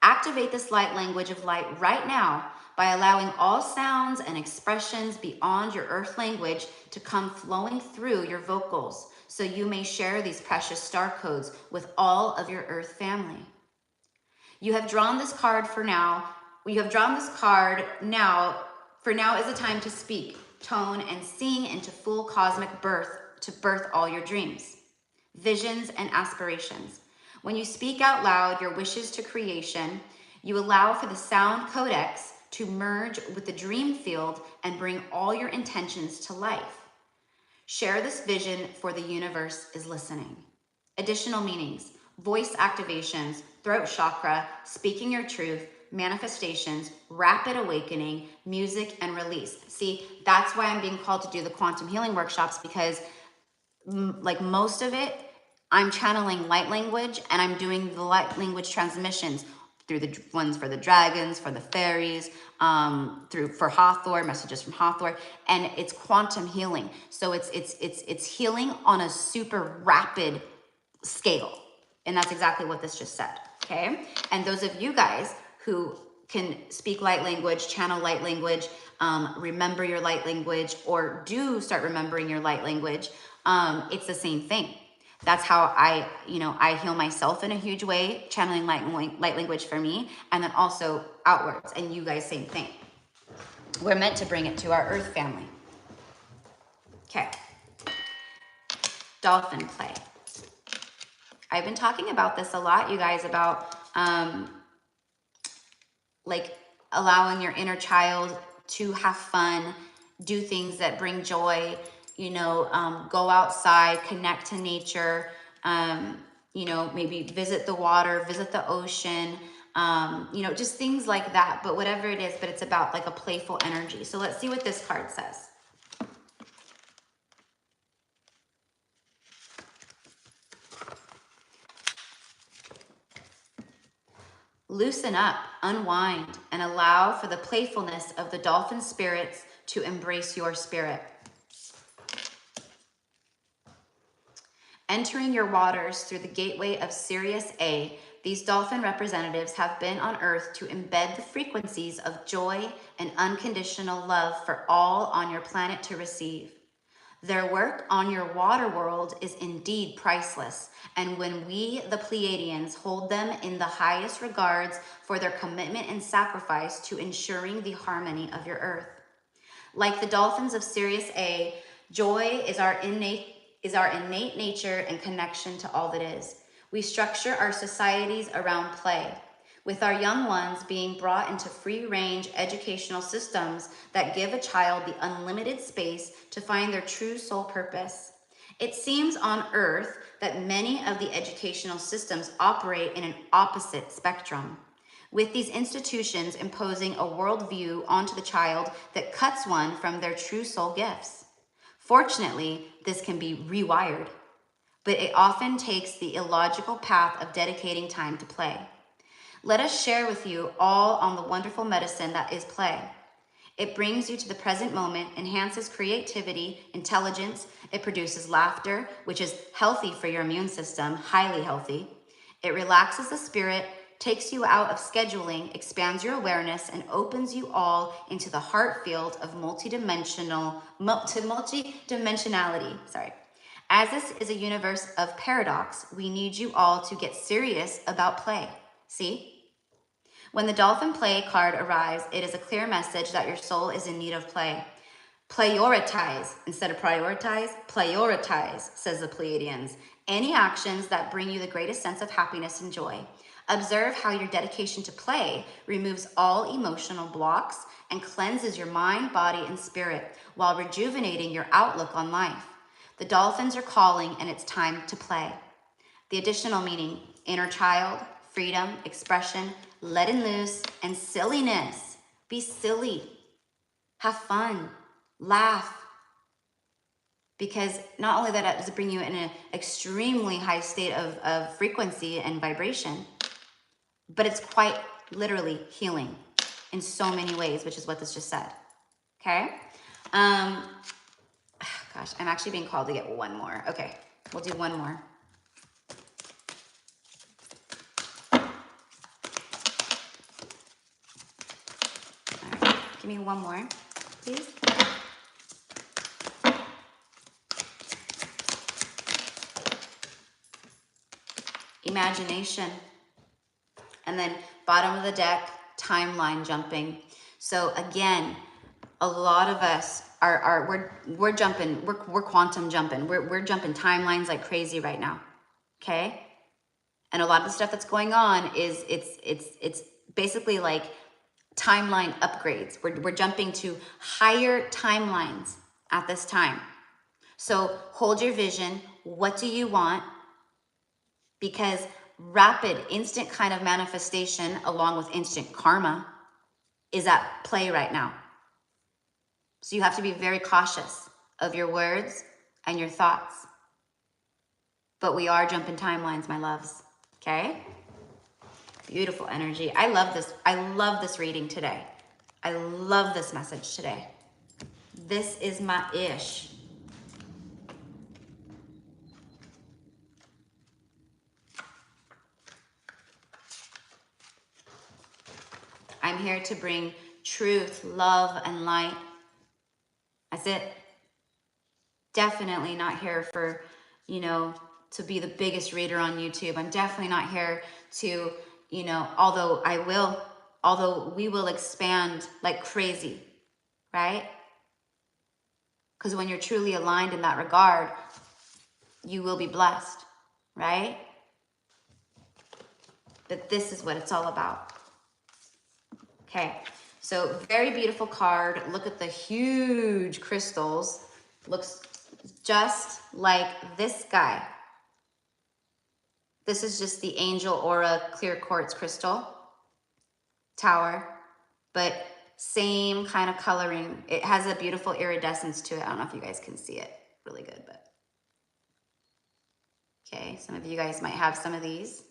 Activate this light language of light right now by allowing all sounds and expressions beyond your earth language to come flowing through your vocals so you may share these precious star codes with all of your earth family. You have drawn this card for now. You have drawn this card now. For now is the time to speak, tone, and sing into full cosmic birth to birth all your dreams, visions, and aspirations. When you speak out loud your wishes to creation, you allow for the sound codex to merge with the dream field and bring all your intentions to life. Share this vision, for the universe is listening. Additional meanings: voice activations, throat chakra, speaking your truth, manifestations, rapid awakening, music, and release. See, that's why I'm being called to do the quantum healing workshops, because like most of it, I'm channeling light language, and I'm doing the light language transmissions through the ones for the dragons, for the fairies, for Hathor, messages from Hathor, and it's quantum healing. So it's healing on a super rapid scale, and that's exactly what this just said. Okay, and those of you guys who can speak light language, channel light language, remember your light language, or do start remembering your light language, it's the same thing. That's how I heal myself in a huge way, channeling light language for me, and then also outwards. And you guys, same thing. We're meant to bring it to our earth family. Okay. Dolphin play. I've been talking about this a lot, you guys, about like allowing your inner child to have fun, do things that bring joy, go outside, connect to nature, maybe visit the water, visit the ocean, just things like that. But whatever it is, but it's about like a playful energy. So let's see what this card says. Loosen up, unwind, and allow for the playfulness of the dolphin spirits to embrace your spirit. Entering your waters through the gateway of Sirius A, these dolphin representatives have been on Earth to embed the frequencies of joy and unconditional love for all on your planet to receive. Their work on your water world is indeed priceless, and when we, the Pleiadians, hold them in the highest regards for their commitment and sacrifice to ensuring the harmony of your Earth. Like the dolphins of Sirius A, joy is our innate nature and connection to all that is. We structure our societies around play, with our young ones being brought into free-range educational systems that give a child the unlimited space to find their true soul purpose. It seems on Earth that many of the educational systems operate in an opposite spectrum, with these institutions imposing a worldview onto the child that cuts one from their true soul gifts. Fortunately, this can be rewired, but it often takes the illogical path of dedicating time to play. Let us share with you all on the wonderful medicine that is play. It brings you to the present moment, enhances creativity, intelligence. It produces laughter, which is healthy for your immune system, highly healthy. It relaxes the spirit, takes you out of scheduling, expands your awareness, and opens you all into the heart field of multidimensionality. As this is a universe of paradox, we need you all to get serious about play. See? When the dolphin play card arrives, it is a clear message that your soul is in need of play. Prioritize instead of prioritize, prioritize, says the Pleiadians. Any actions that bring you the greatest sense of happiness and joy. Observe how your dedication to play removes all emotional blocks and cleanses your mind, body, and spirit while rejuvenating your outlook on life. The dolphins are calling and it's time to play. The additional meaning: inner child, freedom, expression, letting loose, and silliness. Be silly. Have fun. Laugh. Because not only that does it bring you in an extremely high state of frequency and vibration, but it's quite literally healing in so many ways, which is what this just said. Okay? Gosh, I'm actually being called to get one more. Okay, we'll do one more. All right, give me one more, please. Imagination. And then bottom of the deck, timeline jumping. So again, a lot of us we're jumping, we're quantum jumping. We're jumping timelines like crazy right now. Okay? And a lot of the stuff that's going on is it's basically like timeline upgrades. We're jumping to higher timelines at this time. So hold your vision. What do you want? Because rapid, instant kind of manifestation along with instant karma is at play right now. So you have to be very cautious of your words and your thoughts. But we are jumping timelines, my loves. Okay? Beautiful energy. I love this. I love this reading today. I love this message today. This is my ish. I'm here to bring truth, love, and light. That's it. Definitely not here for, to be the biggest reader on YouTube. I'm definitely not here to, although we will expand like crazy, right? Because when you're truly aligned in that regard, you will be blessed, right? But this is what it's all about. Okay, so very beautiful card. Look at the huge crystals. Looks just like this guy. This is just the Angel Aura Clear Quartz Crystal Tower, but same kind of coloring. It has a beautiful iridescence to it. I don't know if you guys can see it really good, but okay, some of you guys might have some of these.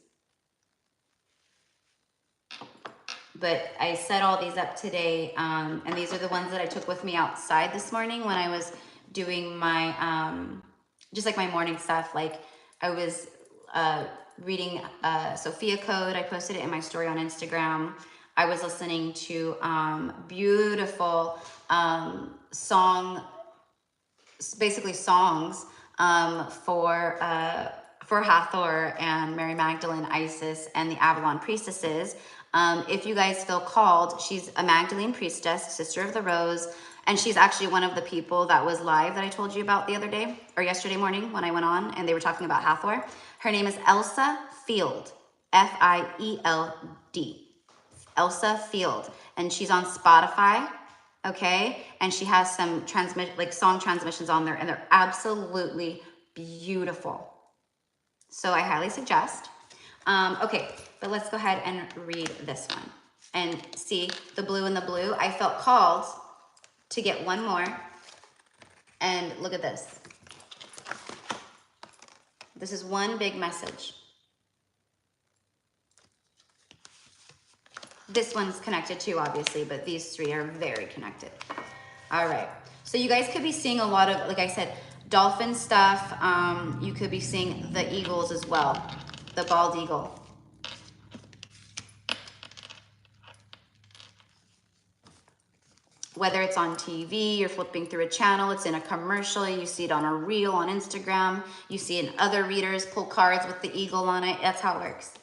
But I set all these up today, and these are the ones that I took with me outside this morning when I was doing my, just like my morning stuff. Like I was reading Sophia Code. I posted it in my story on Instagram. I was listening to beautiful basically songs for Hathor and Mary Magdalene, Isis, and the Avalon priestesses. If you guys feel called, she's a Magdalene priestess, Sister of the Rose, and she's actually one of the people that was live that I told you about the other day, or yesterday morning when I went on, and they were talking about Hathor. Her name is Elsa Field, Field. Elsa Field, and she's on Spotify, okay? And she has some song transmissions on there, and they're absolutely beautiful. So I highly suggest. Okay, but let's go ahead and read this one and see the blue and the blue. I felt called to get one more, and look at this. This is one big message. This one's connected too, obviously, but these three are very connected. All right. So you guys could be seeing a lot of, like I said, dolphin stuff. You could be seeing the eagles as well, the bald eagle. Whether it's on TV, you're flipping through a channel, it's in a commercial, you see it on a reel on Instagram, you see in other readers pull cards with the eagle on it. That's how it works.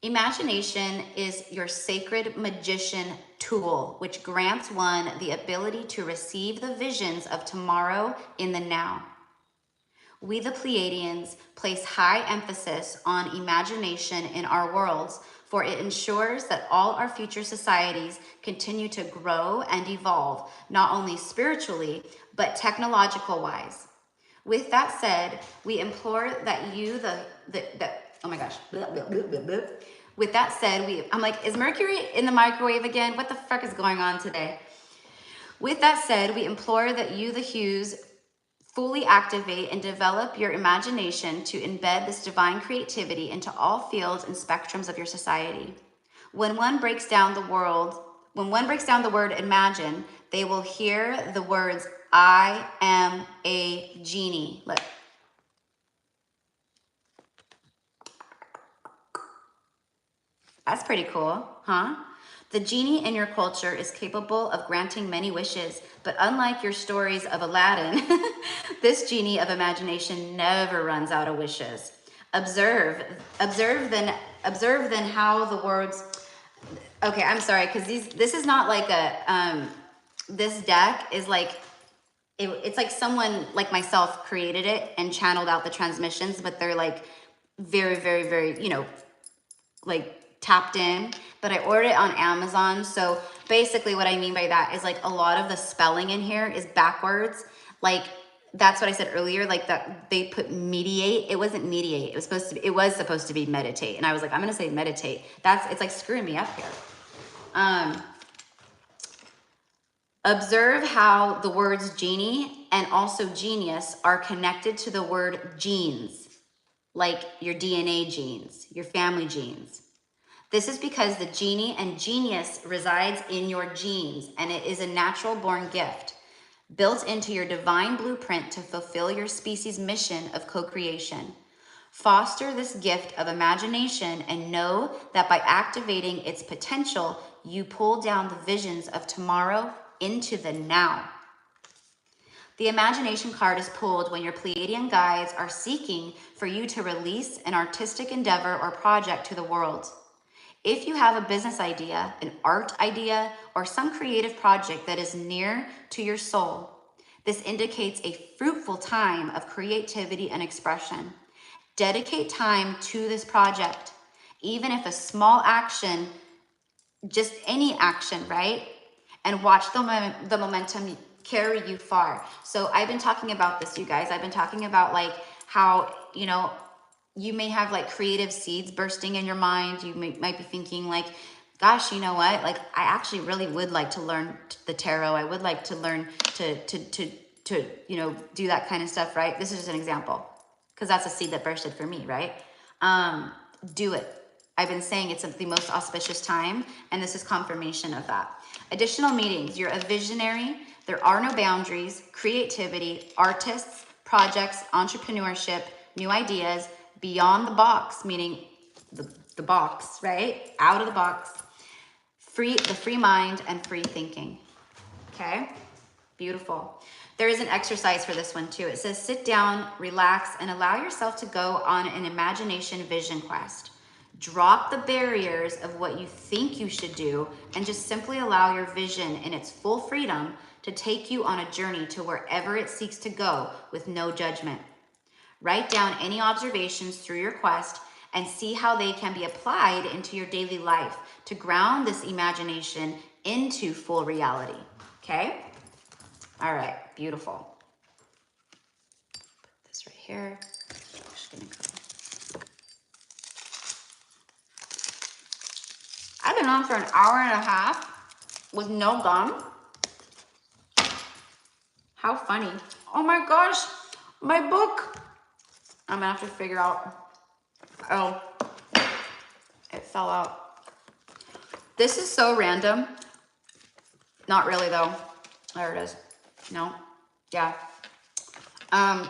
Imagination is your sacred magician tool, which grants one the ability to receive the visions of tomorrow in the now. We, the Pleiadians, place high emphasis on imagination in our worlds, for it ensures that all our future societies continue to grow and evolve, not only spiritually, but technological wise. With that said, we implore that you, oh my gosh. With that said, I'm like, is Mercury in the microwave again? What the fuck is going on today? With that said, we implore that you, the Hues, fully activate and develop your imagination to embed this divine creativity into all fields and spectrums of your society. When one breaks down the word imagine, they will hear the words, I am a genie. Look. That's pretty cool, huh? The genie in your culture is capable of granting many wishes, but unlike your stories of Aladdin, this genie of imagination never runs out of wishes. Observe then how the words. Okay, I'm sorry, because this is not like a this deck is like it's like someone like myself created it and channeled out the transmissions, but they're like very, very, very, like tapped in, but I ordered it on Amazon. So basically what I mean by that is like a lot of the spelling in here is backwards. Like that's what I said earlier, like that they put mediate. It wasn't mediate. It was supposed to be meditate. And I was like, I'm going to say meditate. It's like screwing me up here. Observe how the words genie and also genius are connected to the word genes, like your DNA genes, your family genes. This is because the genie and genius resides in your genes, and it is a natural born gift built into your divine blueprint to fulfill your species' mission of co-creation. Foster this gift of imagination and know that by activating its potential, you pull down the visions of tomorrow into the now. The imagination card is pulled when your Pleiadian guides are seeking for you to release an artistic endeavor or project to the world. If you have a business idea, an art idea, or some creative project that is near to your soul, this indicates a fruitful time of creativity and expression. Dedicate time to this project, even if a small action, just any action, right? And watch the momentum carry you far. So I've been talking about this, you guys. I've been talking about like how, you may have like creative seeds bursting in your mind. You might be thinking like, gosh, you know what? Like I actually really would like to learn the tarot. I would like to learn to do that kind of stuff, right? This is just an example because that's a seed that bursted for me, right? Do it. I've been saying it's the most auspicious time, and this is confirmation of that. Additional meetings. You're a visionary. There are no boundaries. Creativity, artists, projects, entrepreneurship, new ideas, beyond the box, meaning the box, right? Out of the box. The free mind and free thinking. Okay? Beautiful. There is an exercise for this one too. It says sit down, relax, and allow yourself to go on an imagination vision quest. Drop the barriers of what you think you should do and just simply allow your vision in its full freedom to take you on a journey to wherever it seeks to go with no judgment. Write down any observations through your quest and see how they can be applied into your daily life to ground this imagination into full reality. Okay? All right, beautiful. Put this right here. Just gonna go. I've been on for an hour and a half with no gum. How funny. Oh my gosh, my book. I'm gonna have to figure out. Oh, it fell out. This is so random. Not really though. There it is. No. Yeah.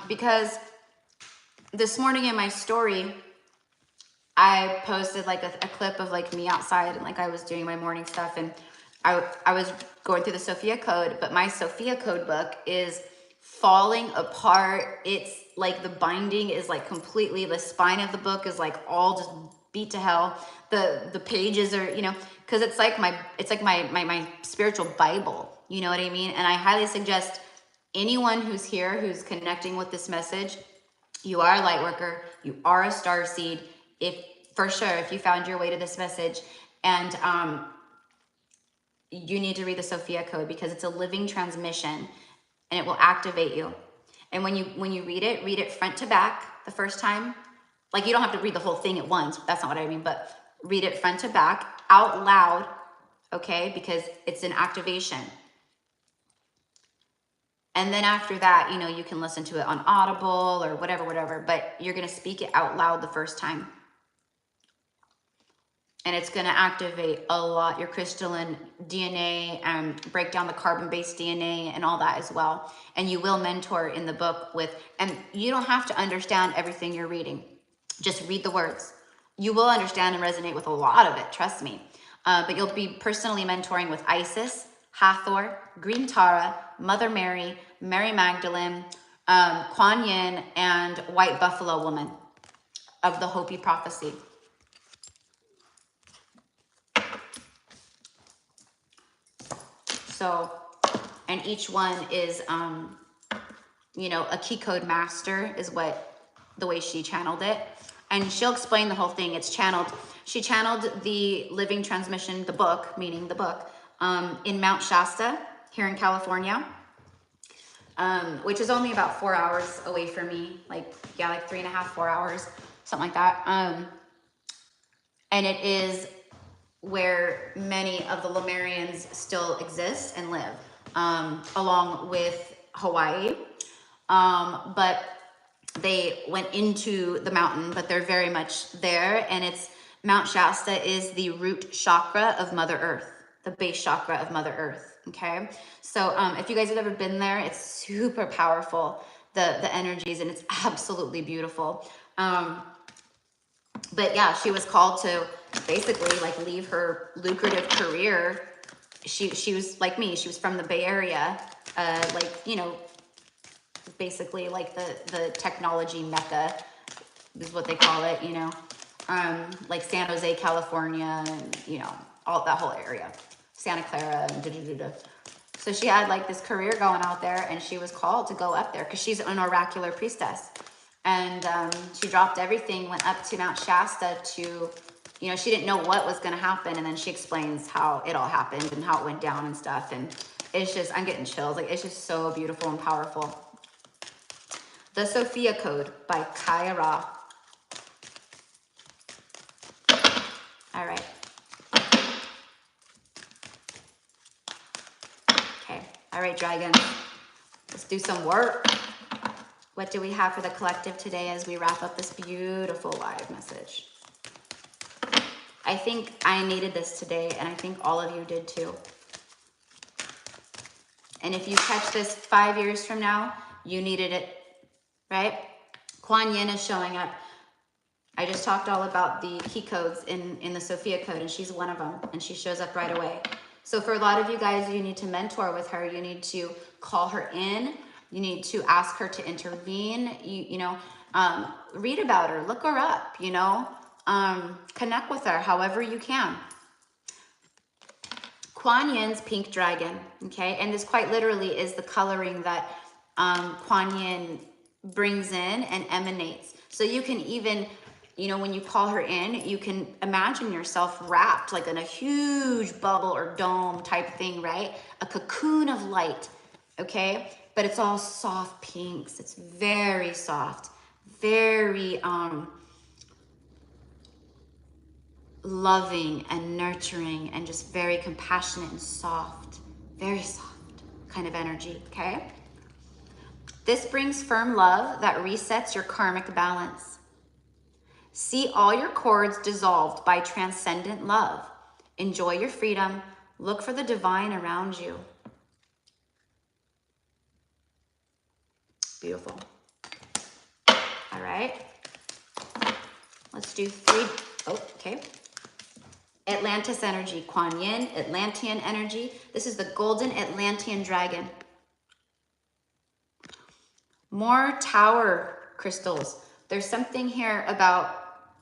Because this morning in my story, I posted like a clip of like me outside and like I was doing my morning stuff and I was going through the Sophia Code, but my Sophia Code book is falling apart. It's like the binding is like completely, the spine of the book is like all just beat to hell. The pages are, because it's like my spiritual Bible, you know what I mean? And I highly suggest anyone who's here, who's connecting with this message, You are a light worker. You are a star seed. If for sure, if you found your way to this message, and you need to read the Sophia code because it's a living transmission, and it will activate you. And when you read it front to back the first time. Like, you don't have to read the whole thing at once. That's not what I mean, but read it front to back out loud, okay? Because it's an activation. And then after that, you know, you can listen to it on Audible or whatever, but you're going to speak it out loud the first time. And it's going to activate a lot your crystalline DNA and break down the carbon-based DNA and all that as well. And you will mentor in the book with, and you don't have to understand everything you're reading. Just read the words. You will understand and resonate with a lot of it, trust me. But you'll be personally mentoring with Isis, Hathor, Green Tara, Mother Mary, Mary Magdalene, Kuan Yin, and White Buffalo Woman of the Hopi prophecy. So, and each one is, you know, a key code master is what, the way she channeled it. And she'll explain the whole thing. It's channeled. She channeled the living transmission, the book, meaning the book, in Mount Shasta here in California, which is only about 4 hours away from me. Like, yeah, like 3.5, 4 hours, something like that. And it is where many of the Lemurians still exist and live, along with Hawaii. But they went into the mountain, but they're very much there. And it's Mount Shasta is the root chakra of Mother Earth, the base chakra of Mother Earth. Okay. So if you guys have ever been there, it's super powerful, the energies, and it's absolutely beautiful. But yeah, she was called to basically like leave her lucrative career. She was like me. She was from the Bay Area, like, you know, basically like the technology mecca is what they call it, you know, like San Jose, California, and, you know, all that whole area, Santa Clara, and So she had like this career going out there, and she was called to go up there because she's an oracular priestess. And she dropped everything, went up to Mount Shasta to, you know, she didn't know what was going to happen. And then she explains how it all happened and how it went down and stuff. And it's just, I'm getting chills. Like, it's just so beautiful and powerful. The Sophia Code by Kaya Ra. All right. Okay. All right, dragons. Let's do some work. What do we have for the collective today as we wrap up this beautiful live message? I think I needed this today, and I think all of you did too. And if you catch this 5 years from now, you needed it, right? Kuan Yin is showing up. I just talked all about the key codes in the Sophia code, and she's one of them, and she shows up right away. So for a lot of you guys, you need to mentor with her. You need to call her in. You need to ask her to intervene. You know, read about her, look her up, you know, connect with her however you can. Kuan Yin's pink dragon, okay? And this quite literally is the coloring that Kuan Yin brings in and emanates. So you can even, you know, when you call her in, you can imagine yourself wrapped like in a huge bubble or dome type thing, right? A cocoon of light, okay? But it's all soft pinks. It's very soft, very loving and nurturing and just very compassionate and soft, very soft kind of energy, okay? This brings firm love that resets your karmic balance. See all your cords dissolved by transcendent love. Enjoy your freedom. Look for the divine around you. Beautiful. All right. Let's do 3. Oh, okay. Atlantis energy, Kuan Yin, Atlantean energy. This is the golden Atlantean dragon. More tower crystals. There's something here about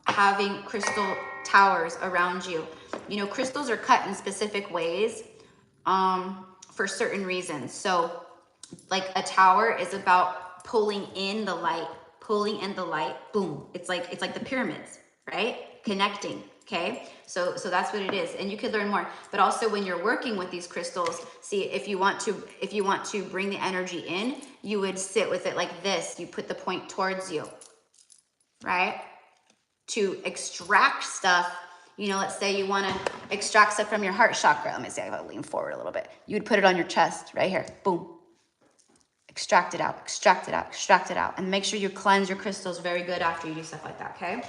having crystal towers around you. You know, crystals are cut in specific ways for certain reasons. So like a tower is about pulling in the light, pulling in the light, boom. It's like the pyramids, right? Connecting, okay? So that's what it is. And you could learn more. But also when you're working with these crystals, see, if you want to bring the energy in, you would sit with it like this. You put the point towards you, right? To extract stuff, you know, let's say you want to extract stuff from your heart chakra. Let me see, I'll lean forward a little bit. You would put it on your chest right here. Boom. Extract it out, extract it out, extract it out. And make sure you cleanse your crystals very good after you do stuff like that, okay?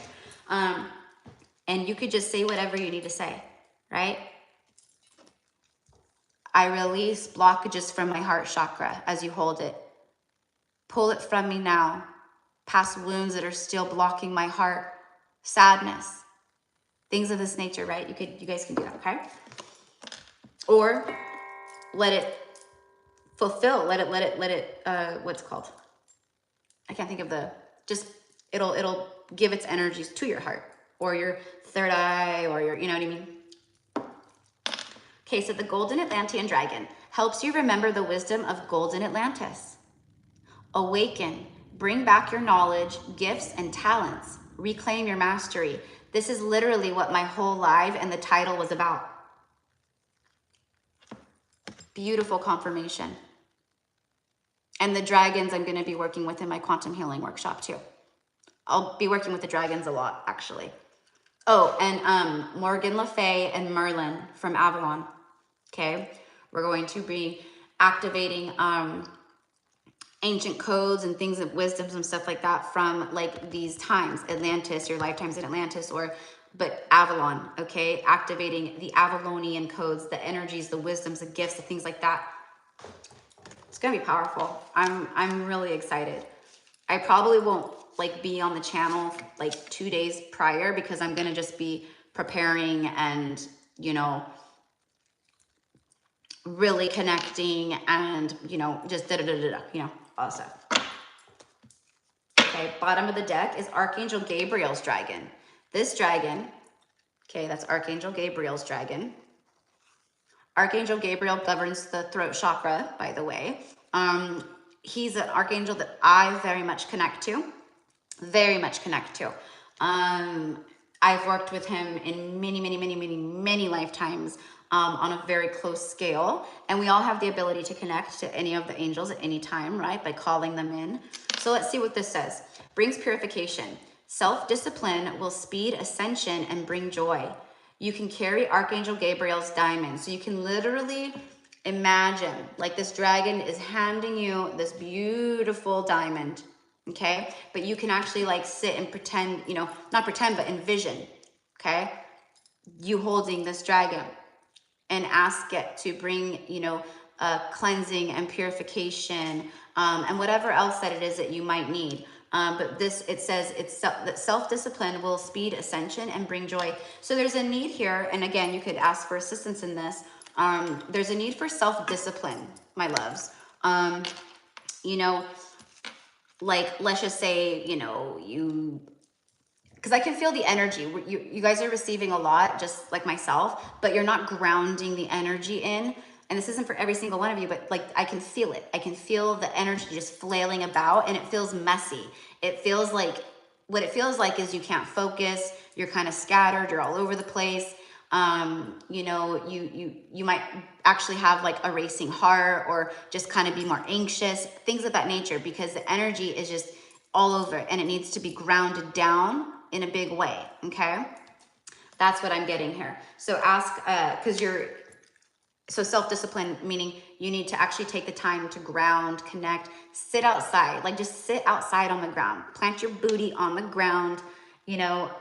And you could just say whatever you need to say, right? I release blockages from my heart chakra as you hold it. Pull it from me now. Past wounds that are still blocking my heart. Sadness. Things of this nature, right? You guys can do that, okay? Or let it fulfill, let it, what's it called? I can't think of it'll give its energies to your heart or your third eye or your, you know what I mean? Okay, so the Golden Atlantean Dragon helps you remember the wisdom of Golden Atlantis. Awaken, bring back your knowledge, gifts, and talents. Reclaim your mastery. This is literally what my whole live and the title was about. Beautiful confirmation. And the dragons I'm going to be working with in my quantum healing workshop too. I'll be working with the dragons a lot, actually. Oh, and Morgan Le Fay and Merlin from Avalon. Okay, we're going to be activating ancient codes and things of wisdoms and stuff like that from like these times, Atlantis, your lifetimes in Atlantis, but Avalon. Okay, activating the Avalonian codes, the energies, the wisdoms, the gifts, the things like that. It's gonna be powerful. I'm really excited. I probably won't like be on the channel like 2 days prior because I'm gonna just be preparing and, you know, really connecting and, you know, just you know, all that stuff. Okay, bottom of the deck is Archangel Gabriel's dragon. This dragon, okay, that's Archangel Gabriel's dragon. Archangel Gabriel governs the throat chakra, by the way. He's an archangel that I very much connect to. Very much connect to. I've worked with him in many lifetimes on a very close scale. And we all have the ability to connect to any of the angels at any time, right? By calling them in. So let's see what this says. Brings purification. Self-discipline will speed ascension and bring joy. You can carry Archangel Gabriel's diamond. So you can literally imagine like this dragon is handing you this beautiful diamond. Okay, but you can actually like sit and pretend, you know, not pretend, but envision, okay, you holding this dragon and ask it to bring, you know, cleansing and purification and whatever else that it is that you might need. But this, it says that self-discipline will speed ascension and bring joy. So there's a need here. And again, you could ask for assistance in this. There's a need for self-discipline, my loves. You know, like, let's just say, you know, because I can feel the energy. You guys are receiving a lot, just like myself, but you're not grounding the energy in. And this isn't for every single one of you, but like, I can feel it. I can feel the energy just flailing about and it feels messy. It feels like, what it feels like is you can't focus. You're kind of scattered. You're all over the place. You know, you might actually have like a racing heart or just kind of be more anxious, things of that nature, because the energy is just all over and it needs to be grounded down in a big way. Okay. That's what I'm getting here. So ask, so self-discipline, meaning you need to actually take the time to ground, connect, sit outside, like just sit outside on the ground, plant your booty on the ground, you know,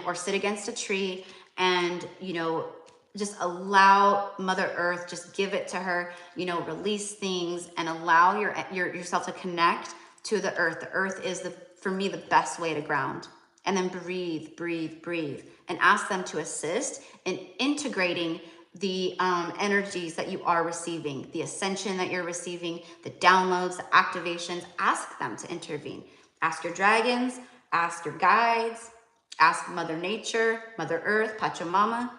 or sit against a tree and, you know, just allow Mother Earth, just give it to her, you know, release things and allow yourself to connect to the earth. The earth is for me, the best way to ground. And then breathe, breathe, breathe, and ask them to assist in integrating the energies that you are receiving, the ascension that you're receiving, the downloads, the activations. Ask them to intervene. Ask your dragons, ask your guides, ask Mother Nature, Mother Earth, Pachamama,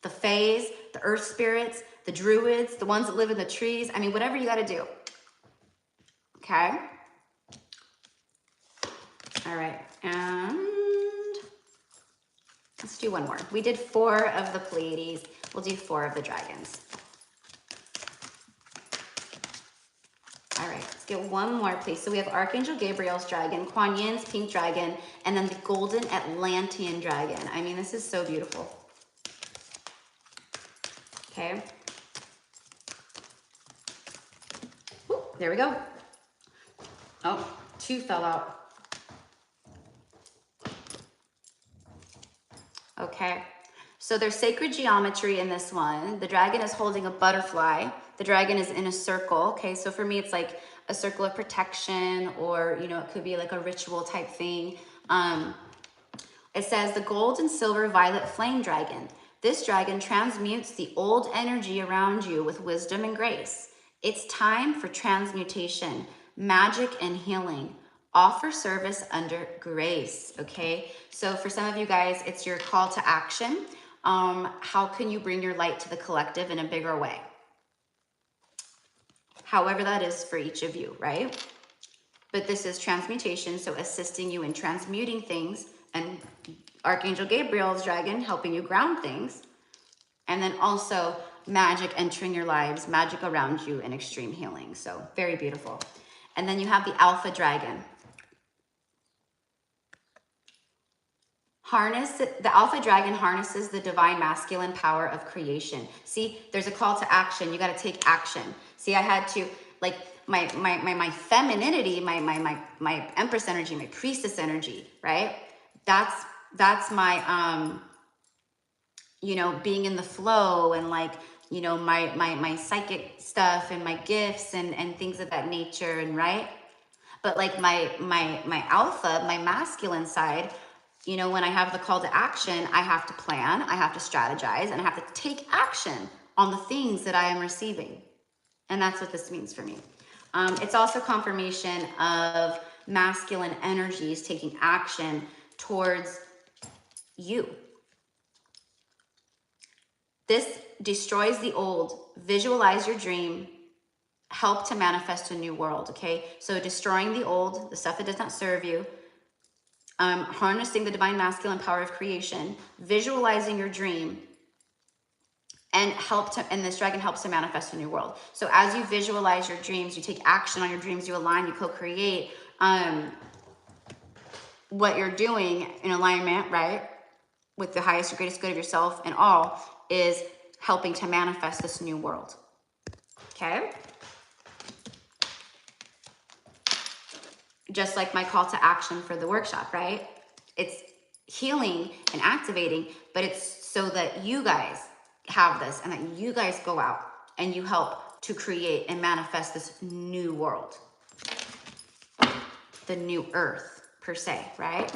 the Fays, the Earth Spirits, the Druids, the ones that live in the trees. I mean, whatever you got to do. Okay? All right, and let's do one more. We did 4 of the Pleiades. We'll do 4 of the dragons. All right, let's get one more, please. So we have Archangel Gabriel's dragon, Kuan Yin's pink dragon, and then the golden Atlantean dragon. I mean, this is so beautiful. Okay. Ooh, there we go. Oh, 2 fell out. Okay. So there's sacred geometry in this one. The dragon is holding a butterfly. The dragon is in a circle. Okay, so for me, it's like a circle of protection, or, you know, it could be like a ritual type thing. It says the gold and silver violet flame dragon. This dragon transmutes the old energy around you with wisdom and grace. It's time for transmutation, magic, and healing. Offer service under grace, okay? So for some of you guys, it's your call to action. How can you bring your light to the collective in a bigger way? However that is for each of you, right? But this is transmutation, so assisting you in transmuting things, and Archangel Gabriel's dragon helping you ground things. And then also magic entering your lives, magic around you, and extreme healing. So very beautiful. And then you have the Alpha dragon. The Alpha dragon harnesses the divine masculine power of creation. See, there's a call to action. You got to take action. See, I had to, like, my femininity, my Empress energy, my priestess energy, right? That's my you know, being in the flow, and like, you know, my psychic stuff and my gifts and things of that nature, and right? But like my alpha, my masculine side, you know, when I have the call to action, I have to plan, I have to strategize, and I have to take action on the things that I am receiving. And that's what this means for me. It's also confirmation of masculine energies taking action towards you. This destroys the old. Visualize your dream. Help to manifest a new world, okay? So destroying the old, the stuff that does not serve you, harnessing the divine masculine power of creation, visualizing your dream, and this dragon helps to manifest a new world. So as you visualize your dreams, you take action on your dreams, you align, you co-create what you're doing in alignment, right, with the highest and greatest good of yourself, and all is helping to manifest this new world. Okay? Just like my call to action for the workshop, right? It's healing and activating, but it's so that you guys have this, and that you guys go out and you help to create and manifest this new world. The new earth, per se, right?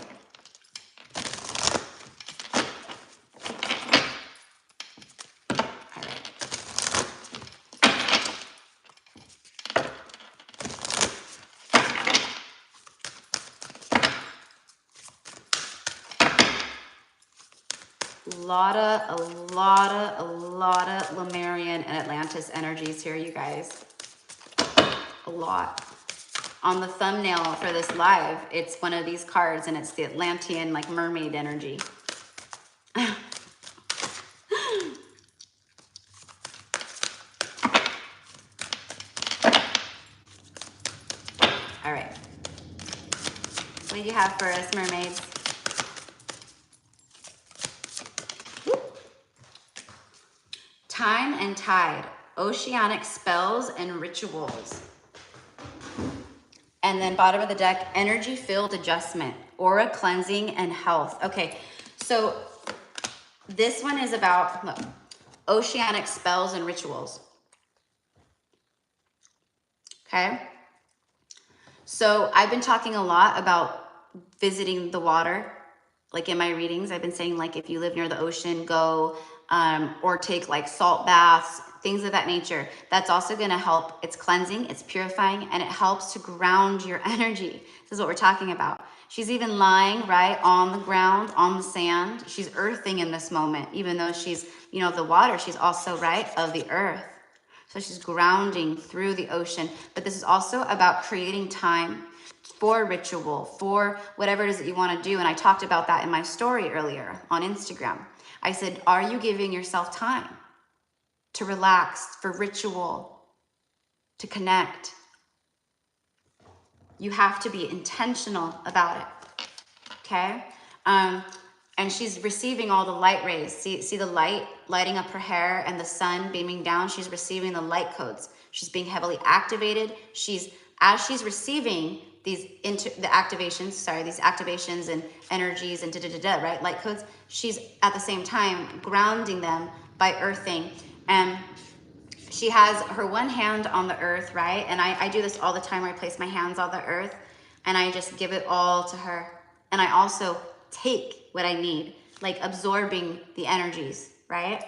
A lot of Lemurian and Atlantis energies here, you guys. A lot. On the thumbnail for this live, it's one of these cards, and it's the Atlantean, like, mermaid energy. All right. What do you have for us, mermaids? Time and tide, oceanic spells and rituals. And then bottom of the deck, energy field adjustment, aura cleansing, and health. Okay, so this one is about, look, oceanic spells and rituals. Okay, so I've been talking a lot about visiting the water. Like in my readings, I've been saying, like, if you live near the ocean, go, or take like salt baths, things of that nature. That's also going to help. It's cleansing, it's purifying, and it helps to ground your energy. This is what we're talking about. She's even lying right on the ground, on the sand. She's earthing in this moment, even though she's, you know, the water, she's also right of the earth. So she's grounding through the ocean. But this is also about creating time for ritual, for whatever it is that you want to do. And I talked about that in my story earlier on Instagram. I said, are you giving yourself time to relax, for ritual, to connect? You have to be intentional about it, okay? And she's receiving all the light rays. See the light lighting up her hair and the sun beaming down? She's receiving the light codes. She's being heavily activated. As she's receiving these activations and energies and right? Light codes. She's at the same time grounding them by earthing. And she has her one hand on the earth, right? And I do this all the time where I place my hands on the earth and I just give it all to her. And I also take what I need, like absorbing the energies, right?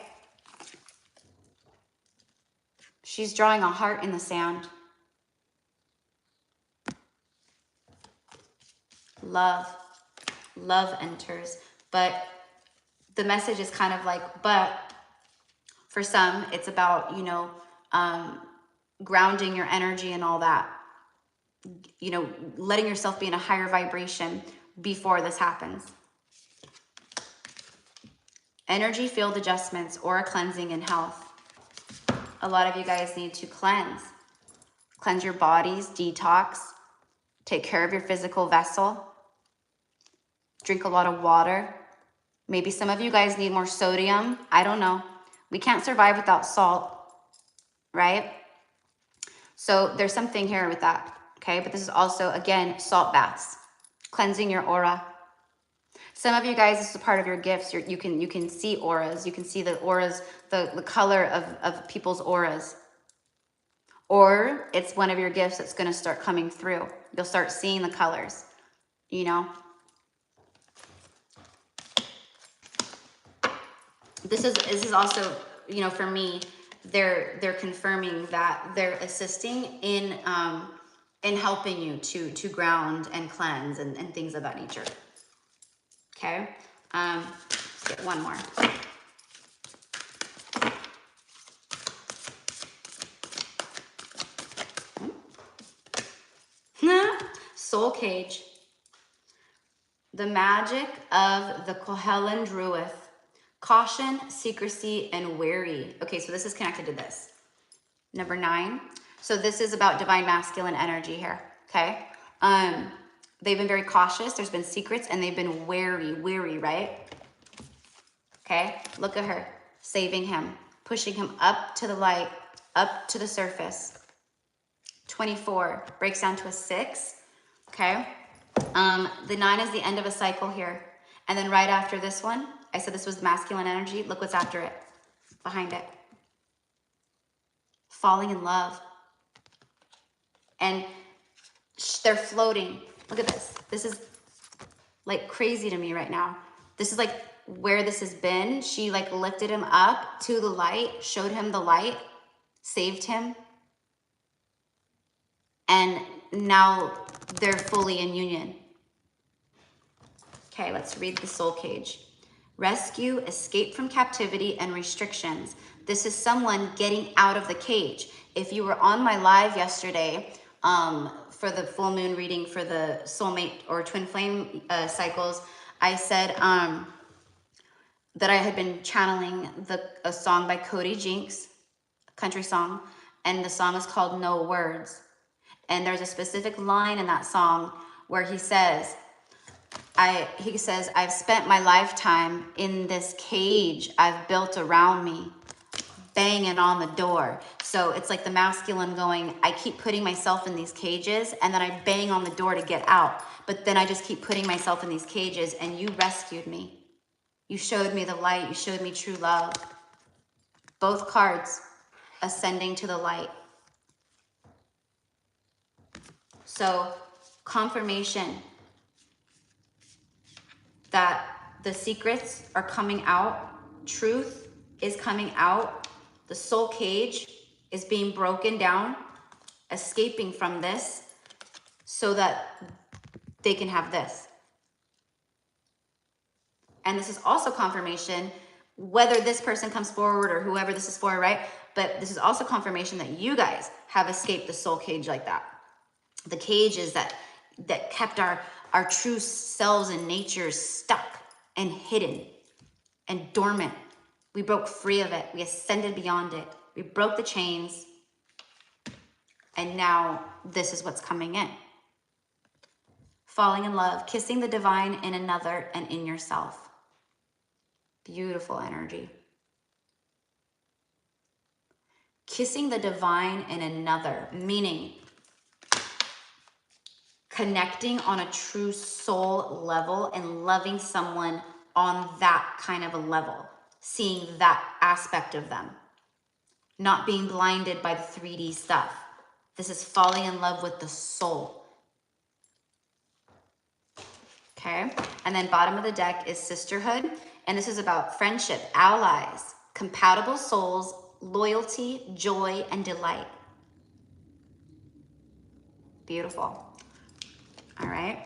She's drawing a heart in the sand. Love enters. But the message is kind of like, but for some, it's about, grounding your energy and all that. Letting yourself be in a higher vibration before this happens. Energy field adjustments, aura cleansing, and health. A lot of you guys need to cleanse your bodies, detox, take care of your physical vessel, drink a lot of water. Maybe some of you guys need more sodium. I don't know. We can't survive without salt, right? So there's something here with that, okay? But this is also, again, salt baths, cleansing your aura. Some of you guys, this is a part of your gifts. You can see auras. You can see the auras, the color of people's auras. Or it's one of your gifts that's going to start coming through. You'll start seeing the colors, This is also, for me, they're confirming that they're assisting in helping you to ground and cleanse and things of that nature. Okay, let's get one more. Soul cage. The magic of the Kohelan Druith. Caution, secrecy, and wary. Okay, so this is connected to this. Number 9. So this is about divine masculine energy here, okay? They've been very cautious. There's been secrets, and they've been wary, right? Okay, look at her. Saving him, pushing him up to the light, up to the surface. 24 breaks down to a 6, okay? The 9 is the end of a cycle here. And then right after this one, I said this was masculine energy. Look what's after it, behind it. Falling in love. And they're floating. Look at this. This is like crazy to me right now. This is like where this has been. She like lifted him up to the light, showed him the light, saved him. And now they're fully in union. Okay, let's read the soul cage. Rescue, escape from captivity and restrictions. This is someone getting out of the cage. If you were on my live yesterday for the full moon reading for the soulmate or twin flame cycles, I said that I had been channeling a song by Cody Jinks, a country song, and the song is called No Words. And there's a specific line in that song where he says, I've spent my lifetime in this cage I've built around me, banging on the door. So it's like the masculine going, I keep putting myself in these cages and then I bang on the door to get out. But then I just keep putting myself in these cages and you rescued me. You showed me the light. You showed me true love. Both cards ascending to the light. So confirmation that the secrets are coming out, truth is coming out, the soul cage is being broken down, escaping from this so that they can have this. And this is also confirmation, whether this person comes forward or whoever this is for, right? But this is also confirmation that you guys have escaped the soul cage like that. The cage is that that kept our true selves and natures stuck and hidden and dormant. We broke free of it. We ascended beyond it. We broke the chains. And now this is what's coming in. Falling in love, kissing the divine in another and in yourself. Beautiful energy. Kissing the divine in another, meaning connecting on a true soul level and loving someone on that kind of a level, seeing that aspect of them, not being blinded by the 3D stuff. This is falling in love with the soul. Okay, and then bottom of the deck is sisterhood, and this is about friendship, allies, compatible souls, loyalty, joy, and delight. Beautiful. All right.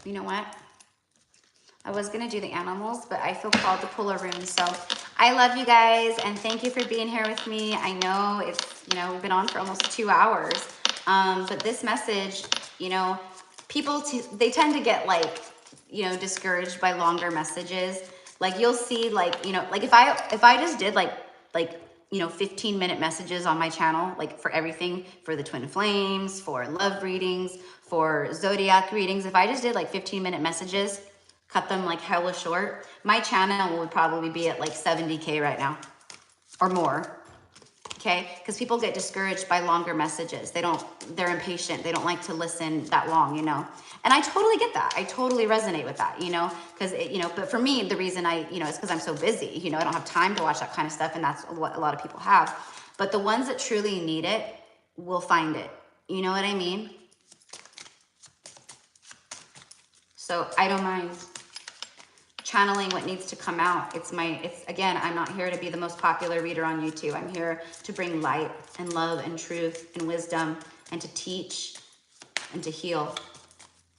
You know what? I was gonna do the animals, but I feel called to pull a rune. So I love you guys, and thank you for being here with me. I know it's, you know, we've been on for almost 2 hours, but this message, you know, people they tend to get like, you know, discouraged by longer messages. Like you'll see, like, you know, like if I just did like you know, 15-minute messages on my channel, like for everything, for the twin flames, for love readings, for zodiac readings, if I just did like 15-minute messages, cut them like hella short, my channel would probably be at like 70K right now or more. Okay, because people get discouraged by longer messages. They're impatient. They don't like to listen that long, you know. And I totally get that. I totally resonate with that, you know, because, you know, but for me, the reason you know, it's because I'm so busy, you know, I don't have time to watch that kind of stuff. And that's what a lot of people have. But the ones that truly need it will find it. You know what I mean? So I don't mind channeling what needs to come out. It's again, I'm not here to be the most popular reader on YouTube. I'm here to bring light and love and truth and wisdom and to teach and to heal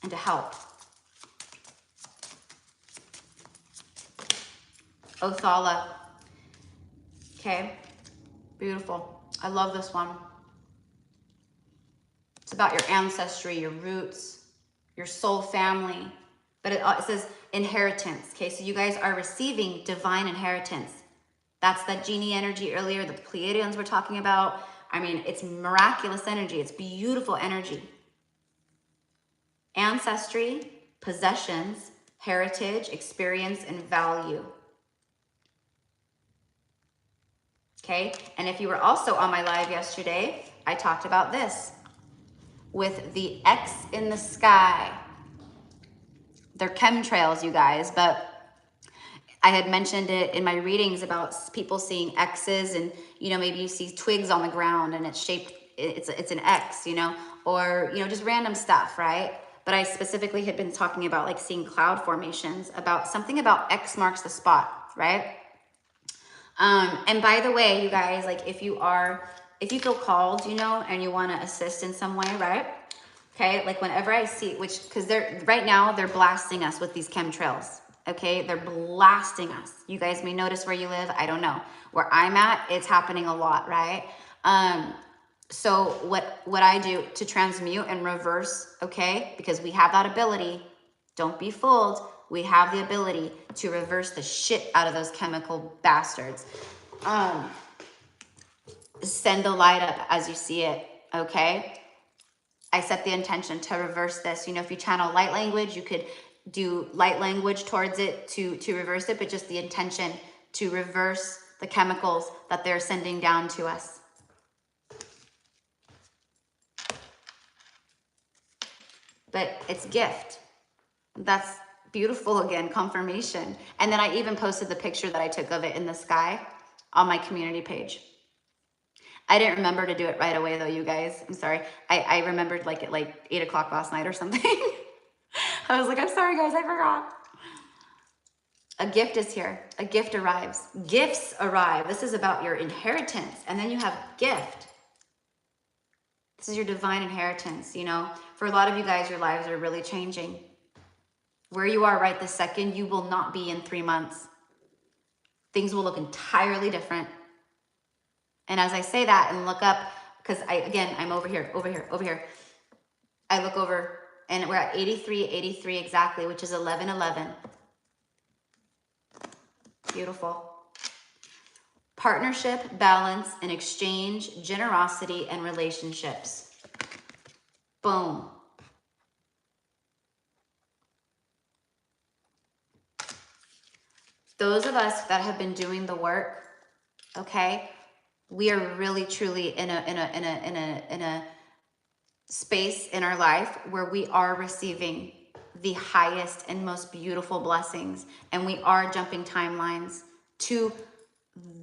and to help. Othala. Okay, beautiful. I love this one. It's about your ancestry, your roots, your soul family. But it says inheritance. Okay, so you guys are receiving divine inheritance. That's that genie energy earlier, the Pleiadians we're talking about. I mean, it's miraculous energy. It's beautiful energy. Ancestry, possessions, heritage, experience, and value. Okay, and if you were also on my live yesterday, I talked about this with the X in the sky. They're chemtrails, you guys, but I had mentioned it in my readings about people seeing X's, and, you know, maybe you see twigs on the ground and it's shaped, it's an X, you know, or, you know, just random stuff, right? But I specifically had been talking about like seeing cloud formations, about something about X marks the spot, right? And by the way, you guys, like if you feel called, you know, and you want to assist in some way, right? Okay, like whenever I see, because right now they're blasting us with these chemtrails. Okay, they're blasting us. You guys may notice where you live. I don't know. Where I'm at, it's happening a lot, right? So what I do to transmute and reverse, okay, because we have that ability. Don't be fooled. We have the ability to reverse the shit out of those chemical bastards. Send the light up as you see it, okay? I set the intention to reverse this. You know, if you channel light language, you could do light language towards it to reverse it, but just the intention to reverse the chemicals that they're sending down to us. But it's gift. That's beautiful. Again, confirmation. And then I even posted the picture that I took of it in the sky on my community page. I didn't remember to do it right away though, you guys. I'm sorry. I remembered like at like 8 o'clock last night or something. I was like, I'm sorry guys, I forgot. A gift is here. A gift arrives. Gifts arrive. This is about your inheritance. And then you have gift. This is your divine inheritance, you know. For a lot of you guys, your lives are really changing. Where you are right this second, you will not be in 3 months. Things will look entirely different. And as I say that and look up because I'm over here, over here, over here. I look over and we're at 83 exactly, which is 1111. Beautiful. Partnership, balance, and exchange, generosity, and relationships. Boom. Those of us that have been doing the work, okay, we are really truly in a space in our life where we are receiving the highest and most beautiful blessings, and we are jumping timelines to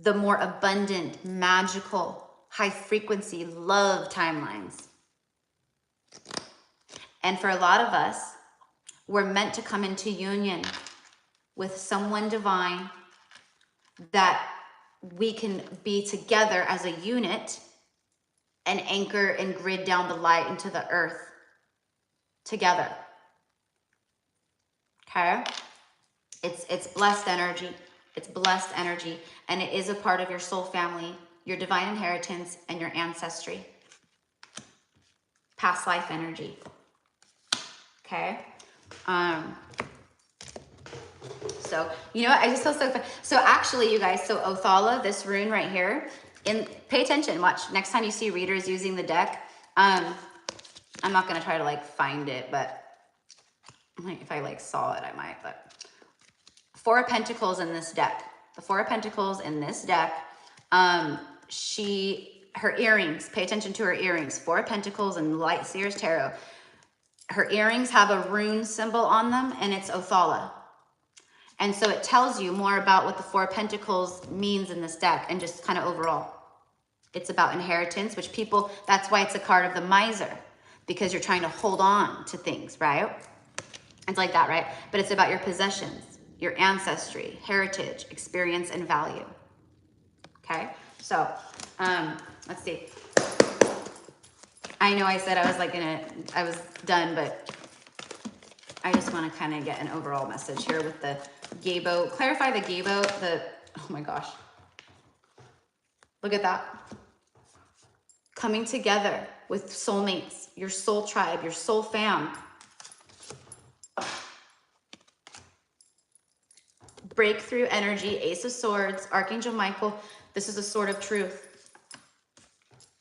the more abundant, magical, high frequency love timelines. And for a lot of us, we're meant to come into union with someone divine that we can be together as a unit and anchor and grid down the light into the earth together. Okay? It's blessed energy. It's blessed energy. And it is a part of your soul family, your divine inheritance, and your ancestry. Past life energy. Okay? So, you know what? I just feel so fun. So actually, you guys, so Othala, this rune right here, pay attention, watch. Next time you see readers using the deck, I'm not going to try to like find it, but if I like saw it, I might, but Four of Pentacles in this deck. The Four of Pentacles in this deck, her earrings, pay attention to her earrings. Four of Pentacles and Light Seers Tarot. Her earrings have a rune symbol on them, and it's Othala. And so it tells you more about what the Four of Pentacles means in this deck and just kind of overall. It's about inheritance, which people, that's why it's a card of the miser, because you're trying to hold on to things, right? It's like that, right? But it's about your possessions, your ancestry, heritage, experience, and value. Okay? So, let's see. I know I said I was I was done, but I just want to kind of get an overall message here with the Gabo. Clarify the Gabo, oh my gosh. Look at that. Coming together with soulmates, your soul tribe, your soul fam. Breakthrough energy, Ace of Swords, Archangel Michael. This is a sword of truth.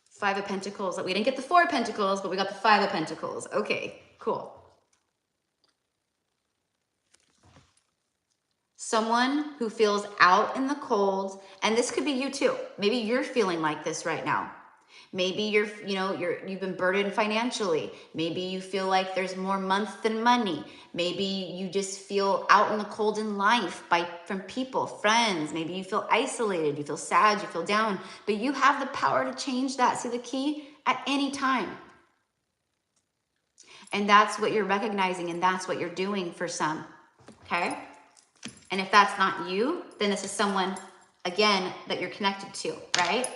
Five of Pentacles. We didn't get the Four of Pentacles, but we got the Five of Pentacles. Okay, cool. Someone who feels out in the cold, and this could be you too. Maybe you're feeling like this right now. Maybe you've been burdened financially. Maybe you feel like there's more month than money. Maybe you just feel out in the cold in life from people, friends. Maybe you feel isolated, you feel sad, you feel down, but you have the power to change that. See the key? At any time. And that's what you're recognizing, and that's what you're doing for some, okay? And if that's not you, then this is someone, again, that you're connected to, right?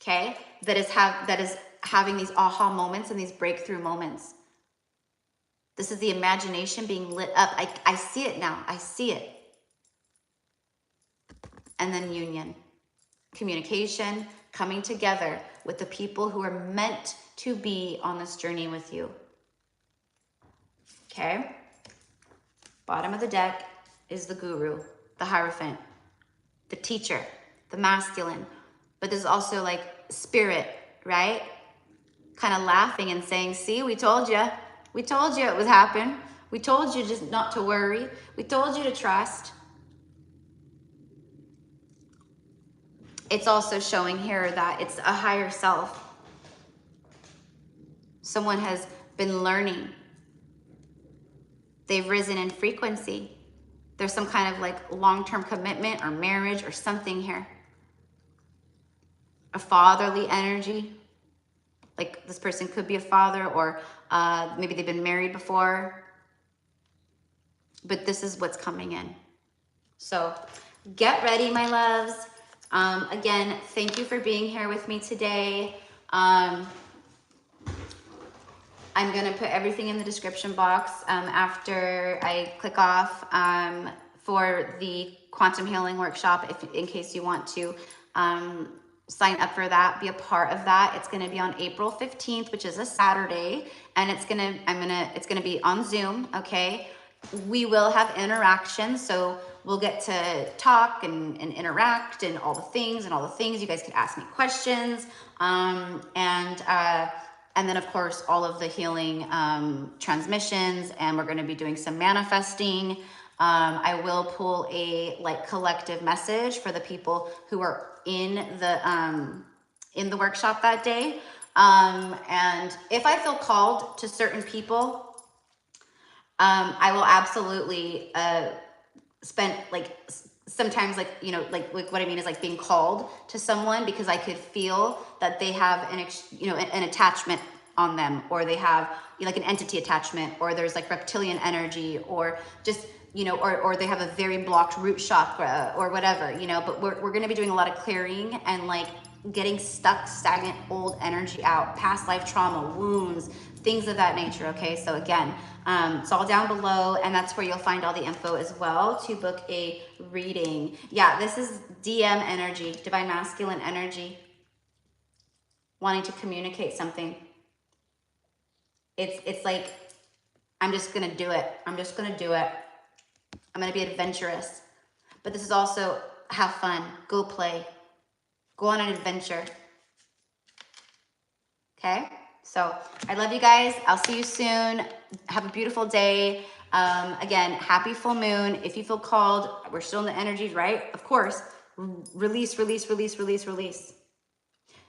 Okay, that is having these aha moments and these breakthrough moments. This is the imagination being lit up. I see it now. I see it. And then union, communication, coming together with the people who are meant to be on this journey with you. Okay. Bottom of the deck is the guru, the Hierophant, the teacher, the masculine. But there's also like spirit, right? Kind of laughing and saying, see, we told you. We told you it would happen. We told you just not to worry. We told you to trust. It's also showing here that it's a higher self. Someone has been learning. They've risen in frequency. There's some kind of like long-term commitment or marriage or something here. A fatherly energy. Like this person could be a father, or maybe they've been married before. But this is what's coming in. So get ready, my loves. Again, thank you for being here with me today. I'm going to put everything in the description box after I click off for the Quantum Healing Workshop, in case you want to sign up for that, be a part of that. It's going to be on April 15th, which is a Saturday, and it's going to be on Zoom, okay? We will have interaction, so we'll get to talk and interact and all the things. You guys could ask me questions, and then of course all of the healing transmissions, and we're going to be doing some manifesting. I will pull a like collective message for the people who are in the workshop that day. And if I feel called to certain people, I will absolutely spend like sometimes like like what I mean is like being called to someone because I could feel that they have an attachment on them, or they have like an entity attachment, or there's like reptilian energy, or just or they have a very blocked root chakra or whatever, but we're going to be doing a lot of clearing and like getting stuck stagnant old energy out, past life trauma, wounds, things of that nature. Okay, so again, it's all down below, and that's where you'll find all the info as well to book a reading. Yeah, this is DM energy, divine masculine energy, wanting to communicate something. It's like, I'm just gonna do it. I'm just gonna do it. I'm gonna be adventurous. But this is also have fun, go play, go on an adventure. Okay, so I love you guys. I'll see you soon. Have a beautiful day. Again, happy full moon. If you feel called, we're still in the energies, right? Of course, release, release, release, release, release.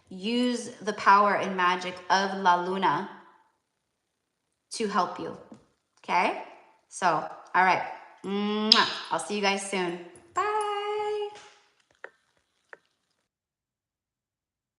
Use the power and magic of La Luna to help you. Okay, so all right. I'll see you guys soon.